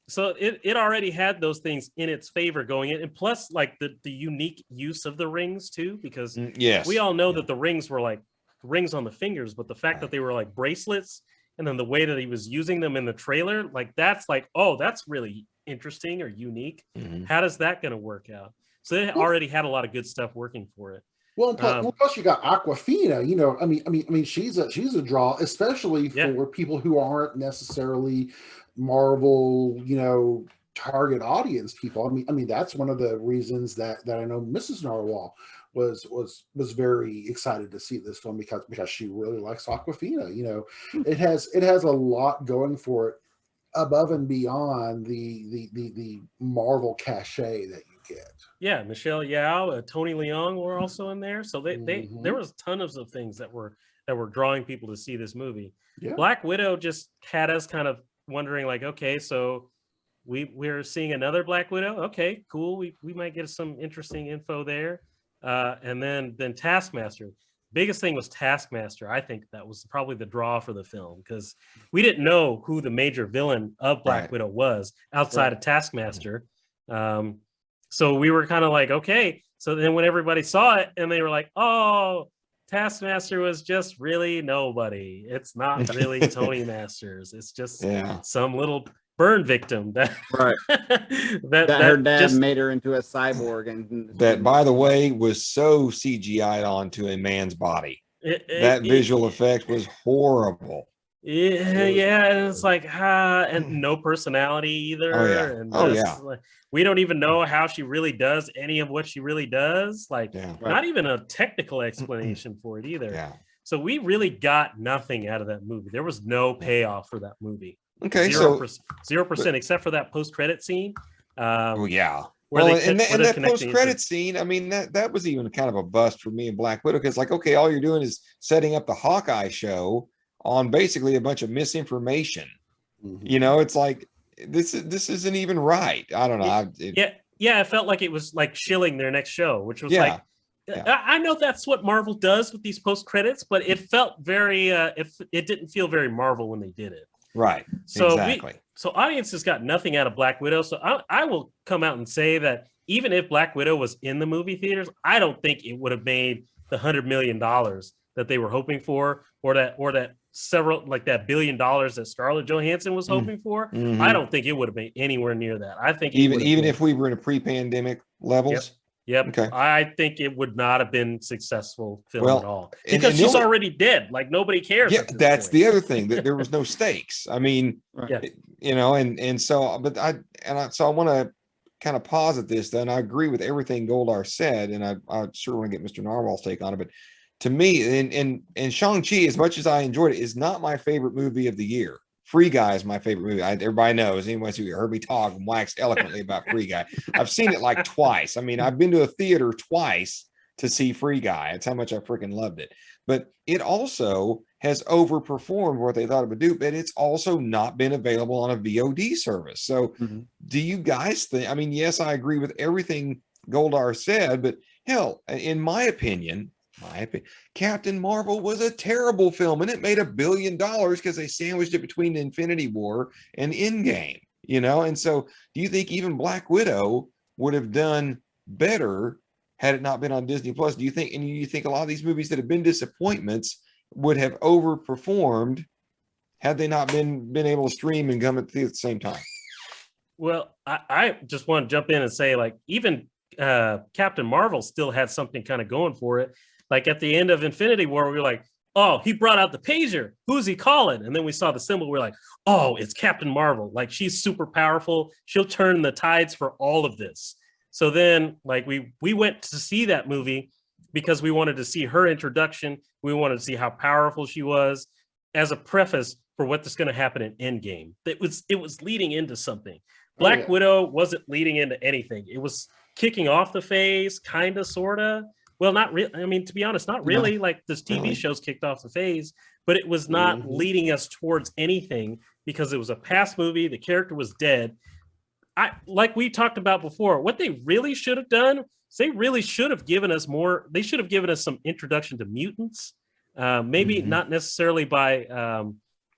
So it already had those things in its favor going in, and plus like the unique use of the rings too, because we all know that the rings were like rings on the fingers, but the fact that they were like bracelets, and then the way that he was using them in the trailer, like that's like, oh, that's really interesting or unique. How does that going to work out? So it already had a lot of good stuff working for it. Well, plus you got Aquafina. I mean, she's a draw, especially for people who aren't necessarily Marvel, target audience people. I mean, that's one of the reasons that I know Mrs. Narwhal was very excited to see this film because she really likes Aquafina. It has a lot going for it above and beyond the Marvel cachet that you get. Yeah, Michelle Yeoh, Tony Leung were also in there, so there was tons of things that were drawing people to see this movie. Yeah. Black Widow just had us kind of wondering, like, okay, so we're seeing another Black Widow. Okay, cool. We might get some interesting info there. And then Taskmaster. Biggest thing was Taskmaster. I think that was probably the draw for the film because we didn't know who the major villain of Black Widow was outside of Taskmaster. So we were kind of like, okay. So then when everybody saw it and they were like, oh, Taskmaster was just really nobody. It's not really Tony Masters. It's just some little burn victim that that her dad just made her into a cyborg, and that, by the way, was so CGI'd onto a man's body. That visual effect was horrible. Yeah, and it's like and no personality either. Like, we don't even know how she really does any of what she really does. Like, not even a technical explanation for it either. Yeah. So we really got nothing out of that movie. There was no payoff for that movie. Okay, 0%, except for that post-credit scene. That post-credit scene, I mean, that was even kind of a bust for me in Black Widow because, like, okay, all you're doing is setting up the Hawkeye show on basically a bunch of misinformation. It's like this isn't even right. I don't know. It felt like it was like shilling their next show, which was like. I know that's what Marvel does with these post credits, but it felt very. It didn't feel very Marvel when they did it. Right. So exactly. So audiences got nothing out of Black Widow. So I will come out and say that even if Black Widow was in the movie theaters, I don't think it would have made the $100 million that they were hoping for, or that several, like that $1 billion that Scarlett Johansson was hoping for. I don't think it would have been anywhere near that. I think even if we were in a pre-pandemic levels. Yep. Okay. I think it would not have been successful film at all because she's already dead. Like, nobody cares. Yeah, that's the other thing, that there was no stakes. I mean, so I want to kind of posit this. Then I agree with everything Goldar said, and I sure want to get Mr. Narwhal's take on it. But to me, and Shang-Chi, as much as I enjoyed it, is not my favorite movie of the year. Free Guy is my favorite movie. Everybody knows, anyone who heard me talk and wax eloquently about Free Guy. I've seen it like twice. I mean, I've been to a theater twice to see Free Guy. That's how much I freaking loved it. But it also has overperformed what they thought it would do, but it's also not been available on a VOD service. So do you guys think, I mean, yes, I agree with everything Goldar said, but hell, in my opinion, Captain Marvel was a terrible film, and it made $1 billion because they sandwiched it between Infinity War and Endgame, you know? And so do you think even Black Widow would have done better had it not been on Disney Plus? Do you think, and you think a lot of these movies that have been disappointments would have overperformed had they not been able to stream and come at the same time? Well, I just want to jump in and say, like, even Captain Marvel still had something kind of going for it. Like at the end of Infinity War, we were like, oh, he brought out the pager. Who's he calling? And then we saw the symbol. We're like, oh, it's Captain Marvel. Like, she's super powerful. She'll turn the tides for all of this. So then, like, we went to see that movie because we wanted to see her introduction. We wanted to see how powerful she was as a preface for what's going to happen in Endgame. It was leading into something. Black Widow wasn't leading into anything. It was kicking off the phase, kind of, sort of. Well, not really. I mean, to be honest, not really. Like, this TV shows kicked off the phase, but it was not leading us towards anything because it was a past movie. The character was dead. Like we talked about before, what they really should have done is they really should have given us more. They should have given us some introduction to mutants, maybe not necessarily by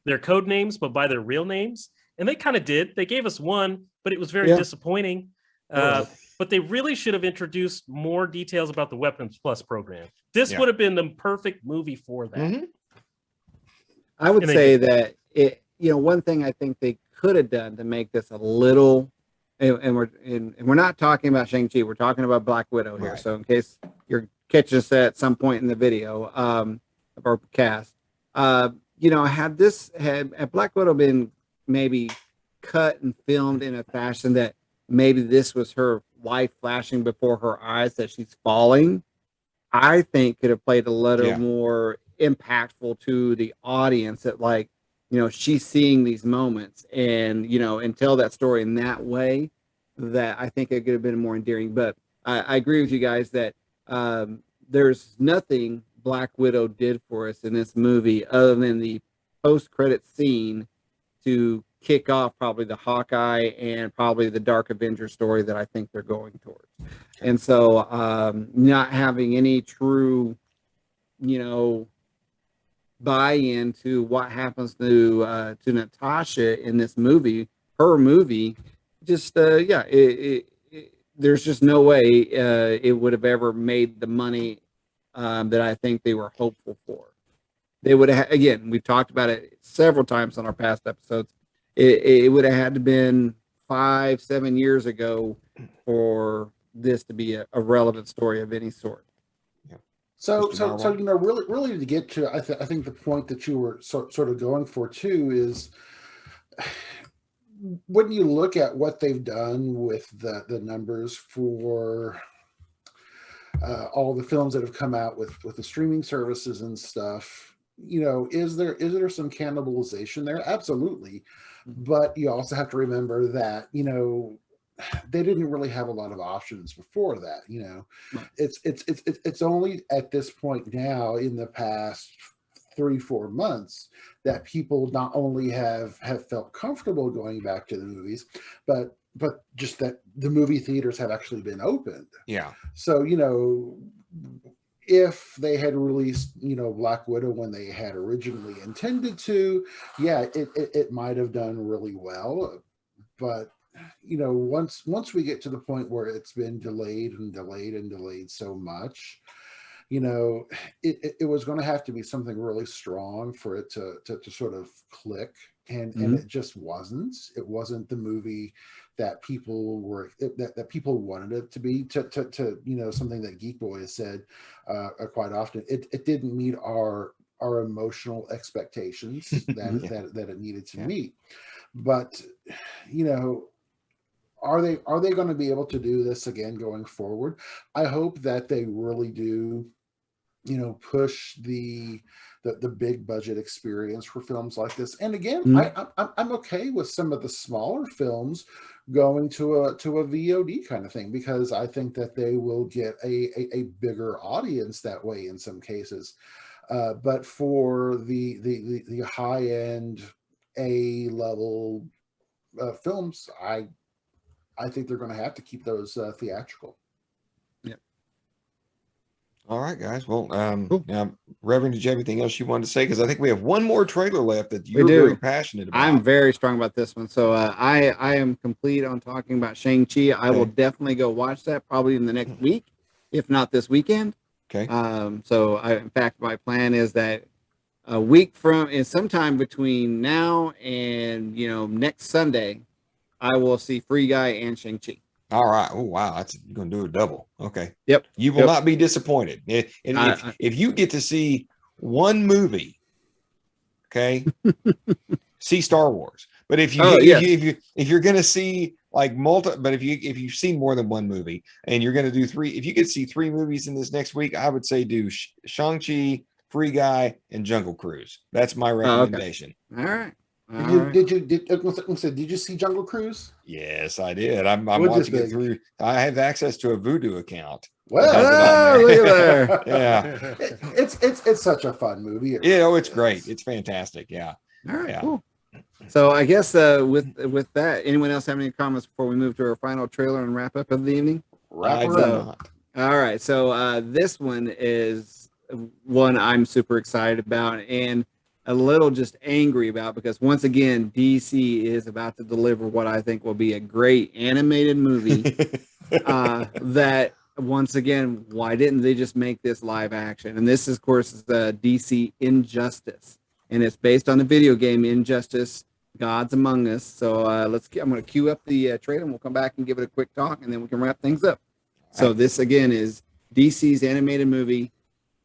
their code names, but by their real names. And they kind of did. They gave us one, but it was very disappointing. But they really should have introduced more details about the Weapons Plus program. This would have been the perfect movie for that. I would say that one thing I think they could have done to make this a little, and we're not talking about Shang-Chi, we're talking about Black Widow here. So in case you're catching us at some point in the video of our cast, had Black Widow been maybe cut and filmed in a fashion that maybe this was her life flashing before her eyes that she's falling, I think could have played a little more impactful to the audience that, like, she's seeing these moments and, and tell that story in that way, that I think it could have been more endearing. But I agree with you guys that there's nothing Black Widow did for us in this movie other than the post-credit scene to kick off probably the Hawkeye and probably the Dark Avenger story that I think they're going towards. And so not having any true, buy-in to what happens to Natasha in this movie, her movie, just there's just no way it would have ever made the money that I think they were hopeful for. They would have, again, we've talked about it several times on our past episodes. It would have had to been 5-7 years ago for this to be a relevant story of any sort. So really to get to, I think the point that you were sort of going for too is, when you look at what they've done with the numbers for all the films that have come out with the streaming services and stuff, is there some cannibalization there? Absolutely. But you also have to remember that, they didn't really have a lot of options before that. It's only at this point now in the past 3-4 months that people not only have felt comfortable going back to the movies, but just that the movie theaters have actually been opened. Yeah. So, if they had released, Black Widow when they had originally intended to, it might have done really well. But, once we get to the point where it's been delayed and delayed and delayed so much, it was going to have to be something really strong for it to sort of click. And it just wasn't. It wasn't the movie that people wanted it to be. To something that Geek Boy has said quite often. It didn't meet our emotional expectations that it needed to meet. But are they going to be able to do this again going forward? I hope that they really do push the big budget experience for films like this. And again, I'm okay with some of the smaller films going to a VOD kind of thing, because I think that they will get a bigger audience that way in some cases. But for the high end A level films, I think they're going to have to keep those theatrical. All right, guys. Well, now, Reverend, did you have anything else you wanted to say? Because I think we have one more trailer left that you're very passionate about. I'm very strong about this one. So I am complete on talking about Shang-Chi. I will definitely go watch that probably in the next week, if not this weekend. Okay. In fact, my plan is that a week from, and sometime between now and, next Sunday, I will see Free Guy and Shang-Chi. All right. Oh, wow. You're going to do a double. Okay. Yep. You will not be disappointed. If you get to see one movie, okay, see Star Wars. But if you're going to see like but if you've seen more than one movie and you're going to do three, if you could see 3 movies in this next week, I would say do Shang-Chi, Free Guy, and Jungle Cruise. That's my recommendation. All right. Did you see Jungle Cruise? Yes, I did. I'm watching it through. I have access to a Vudu account. Well, look at there. Yeah, it's such a fun movie. It's great. It's fantastic. Yeah. All right. Cool. So I guess with that, anyone else have any comments before we move to our final trailer and wrap up of the evening? I do not. All right. So this one is one I'm super excited about and a little just angry about, because once again, DC is about to deliver what I think will be a great animated movie. That once again, why didn't they just make this live action? And this, of course, is the DC Injustice, and it's based on the video game Injustice: Gods Among Us. So I'm going to cue up the trailer, and we'll come back and give it a quick talk, and then we can wrap things up. So this again is DC's animated movie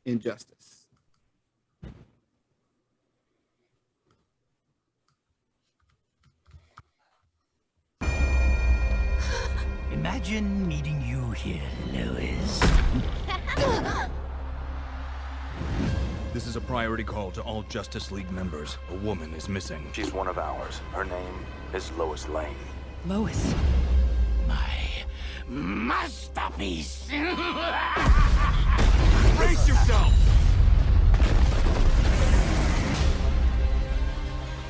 Injustice. Imagine meeting you here, Lois. This is a priority call to all Justice League members. A woman is missing. She's one of ours. Her name is Lois Lane. Lois. My masterpiece. Brace yourself!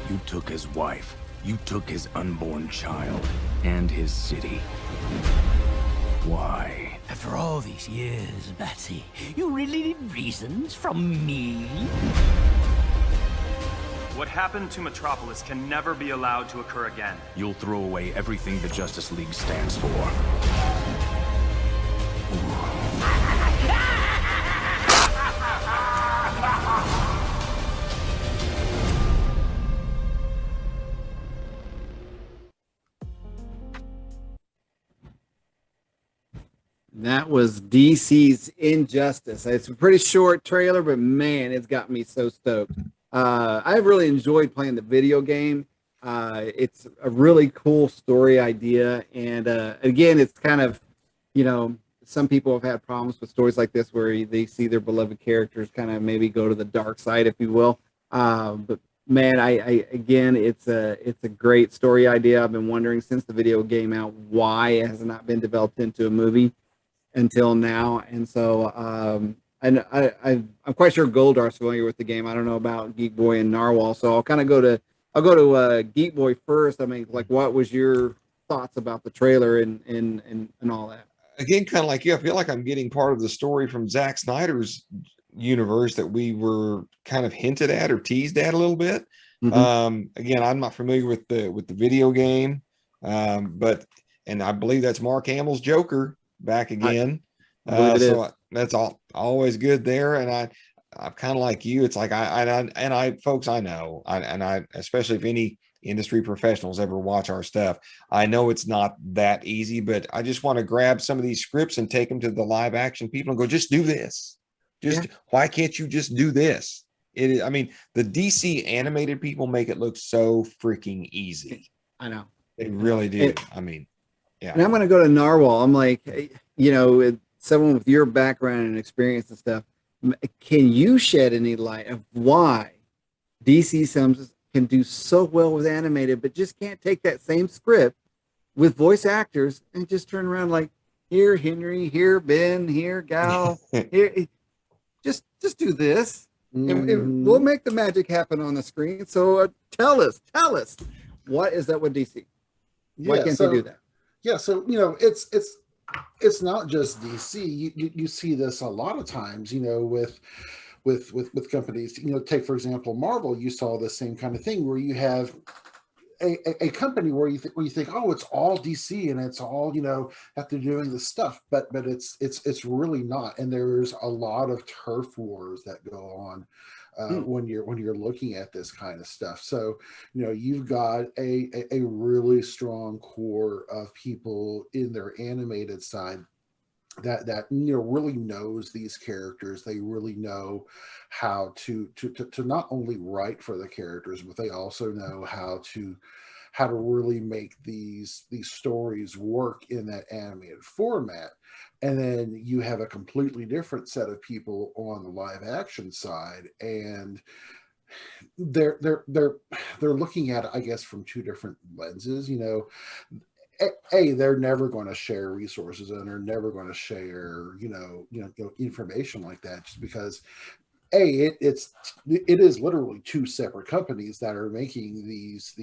You took his wife. You took his unborn child and his city. Why? After all these years, Batsy, you really need reasons from me? What happened to Metropolis can never be allowed to occur again. You'll throw away everything the Justice League stands for. That was DC's Injustice. It's a pretty short trailer, but man, it's got me so stoked. I really enjoyed playing the video game. It's a really cool story idea. And again, it's kind of, some people have had problems with stories like this where they see their beloved characters kind of maybe go to the dark side, if you will. But man, it's a great story idea. I've been wondering since the video game out why it has not been developed into a movie until now. And so I'm quite sure Goldar's familiar with the game. I don't know about Geek Boy and Narwhal, so I'll go to Geek Boy first. I mean, like, what was your thoughts about the trailer and all that? Again, kind of like you, I feel like I'm getting part of the story from Zack Snyder's universe that we were kind of hinted at or teased at a little bit. Again, I'm not familiar with the video game, but I believe that's Mark Hamill's Joker back again. So that's always good there. And I'm kind of like you. It's like folks, I know, especially if any industry professionals ever watch our stuff, I know it's not that easy, but I just want to grab some of these scripts and take them to the live action people and go, just do this. Why can't you just do this? I mean, the DC animated people make it look so freaking easy. I know. They really do. Yeah. And I'm going to go to Narwhal. I'm like, someone with your background and experience and stuff, Can you shed any light of why DC films can do so well with animated, but just can't take that same script with voice actors and just turn around like, here Henry, here Ben, here Gal, here, just do this, and we'll make the magic happen on the screen. So tell us, what is that with DC? Why can't they do that? Yeah, so it's not just DC. You see this a lot of times, with companies. Take for example Marvel. You saw the same kind of thing where you have a company where you think, oh, it's all DC and it's all that they're doing this stuff, but it's really not. And there's a lot of turf wars that go on when you're looking at this kind of stuff. So you've got a really strong core of people in their animated side that really knows these characters. They really know how to not only write for the characters, but they also know how to really make these stories work in that animated format. And then you have a completely different set of people on the live action side, and they're looking at it, I guess, from two different lenses. They're never going to share resources, and they're never going to share information like that, just because it is literally two separate companies that are making these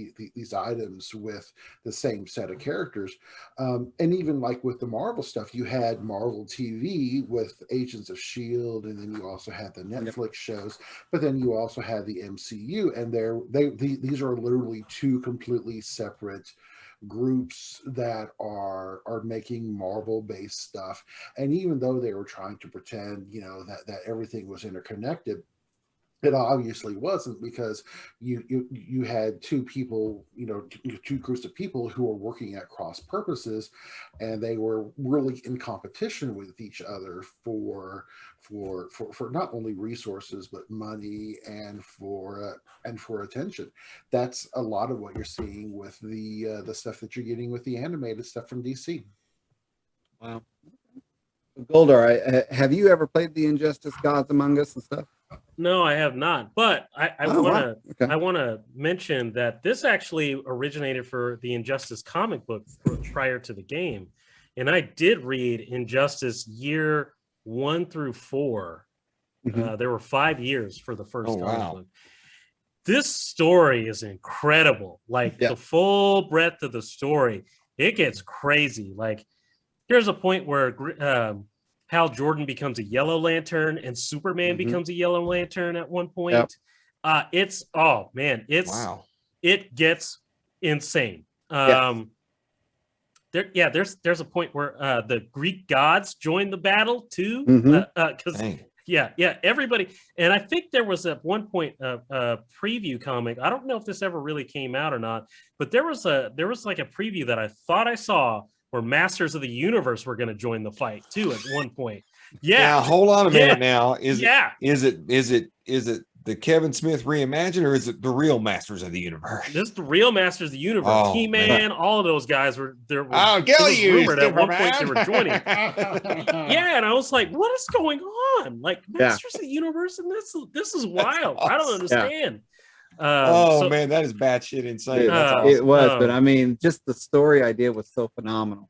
items with the same set of characters. And even like with the Marvel stuff, you had Marvel TV with Agents of S.H.I.E.L.D., and then you also had the Netflix shows, but then you also had the MCU, and these are literally two completely separate groups that are making Marvel based stuff. And even though they were trying to pretend that everything was interconnected, it obviously wasn't, because you had two people, two groups of people who were working at cross purposes, and they were really in competition with each other for not only resources but money and for attention. That's a lot of what you're seeing with the stuff that you're getting with the animated stuff from DC. Wow. Goldar, have you ever played the Injustice Gods Among Us and stuff? No, I have not. But I want to mention that this actually originated for the Injustice comic book prior to the game, and I did read Injustice year 1 through 4. There were 5 years for the first comic book. This story is incredible. Like the full breadth of the story, it gets crazy. Like there's a point where Hal Jordan becomes a Yellow Lantern and Superman becomes a Yellow Lantern at one point. It gets insane. There's a point where the Greek gods join the battle too. Everybody. And I think there was at one point a preview comic. I don't know if this ever really came out or not, but there was like a preview that I thought I saw where Masters of the Universe were going to join the fight too at one point. Now hold on a minute. Now is it the Kevin Smith reimagined, or is it the real Masters of the Universe? This is the real Masters of the Universe. He-Man, all of those guys were there. Rumored at one point they were joining. And I was like, what is going on? Like Masters of the Universe, and this is wild. Awesome. I don't understand. Man, that is batshit insane. That's awesome. It was, but I mean, just the story idea was so phenomenal.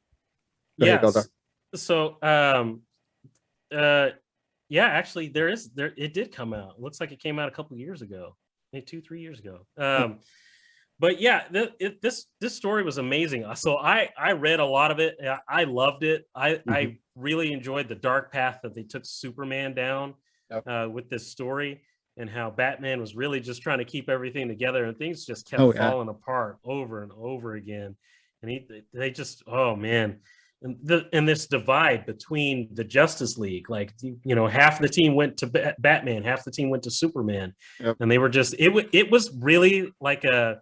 Actually, it did come out. It looks like it came out a couple of years ago, maybe 2-3 years ago. But yeah, this story was amazing. So I read a lot of it. I loved it. I really enjoyed the dark path that they took Superman down with this story, and how Batman was really just trying to keep everything together, and things just kept falling apart over and over again. And they just, oh man. And this divide between the Justice League, like, half the team went to Batman, half the team went to Superman. And they were just, it was really like a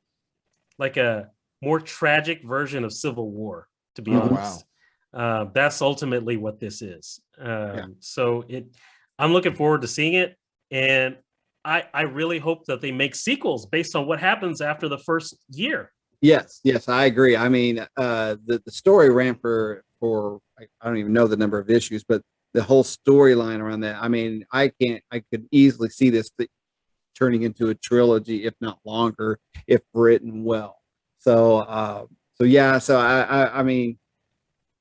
more tragic version of Civil War, to be honest. Wow. That's ultimately what this is. So I'm looking forward to seeing it. And I really hope that they make sequels based on what happens after the first year. Yes, I agree. I mean, the story ran for I don't even know the number of issues, but the whole storyline around that. I mean, I could easily see this turning into a trilogy, if not longer, if written well. So, so I mean,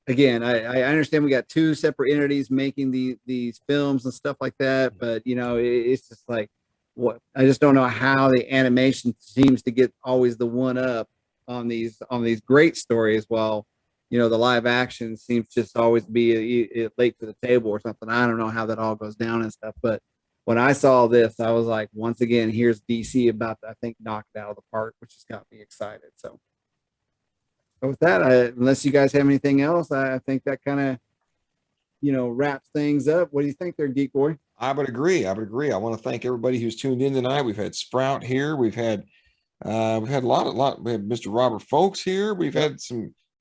again, I understand we got two separate entities making these films and stuff like that, but it's just like, what, I just don't know how the animation seems to get always the one up on these great stories, while the live action seems just always to be late to the table or something. I don't know how that all goes down and stuff, but when I saw this, I was like, once again, here's DC about to, I think, knock it out of the park, which has got me excited. So with that, unless you guys have anything else, I think that kind of wraps things up. What do you think there, Geek Boy? I would agree. I want to thank everybody who's tuned in tonight. We've had Sprout here. We've had a lot. We have Mr. Robert Folks here. We've had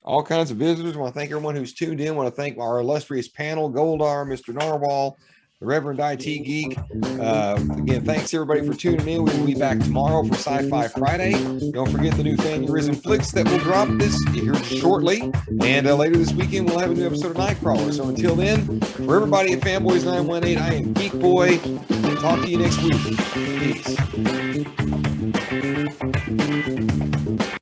all kinds of visitors. I want to thank everyone who's tuned in. I want to thank our illustrious panel, Goldar, Mr. Narwhal, the Reverend IT Geek. Again, thanks everybody for tuning in. We will be back tomorrow for Sci-Fi Friday. Don't forget the new Fan Flicks that will drop this here shortly. And later this weekend, we'll have a new episode of Nightcrawler. So until then, for everybody at Fanboys 918, I am Geek Boy. Talk to you next week. Peace.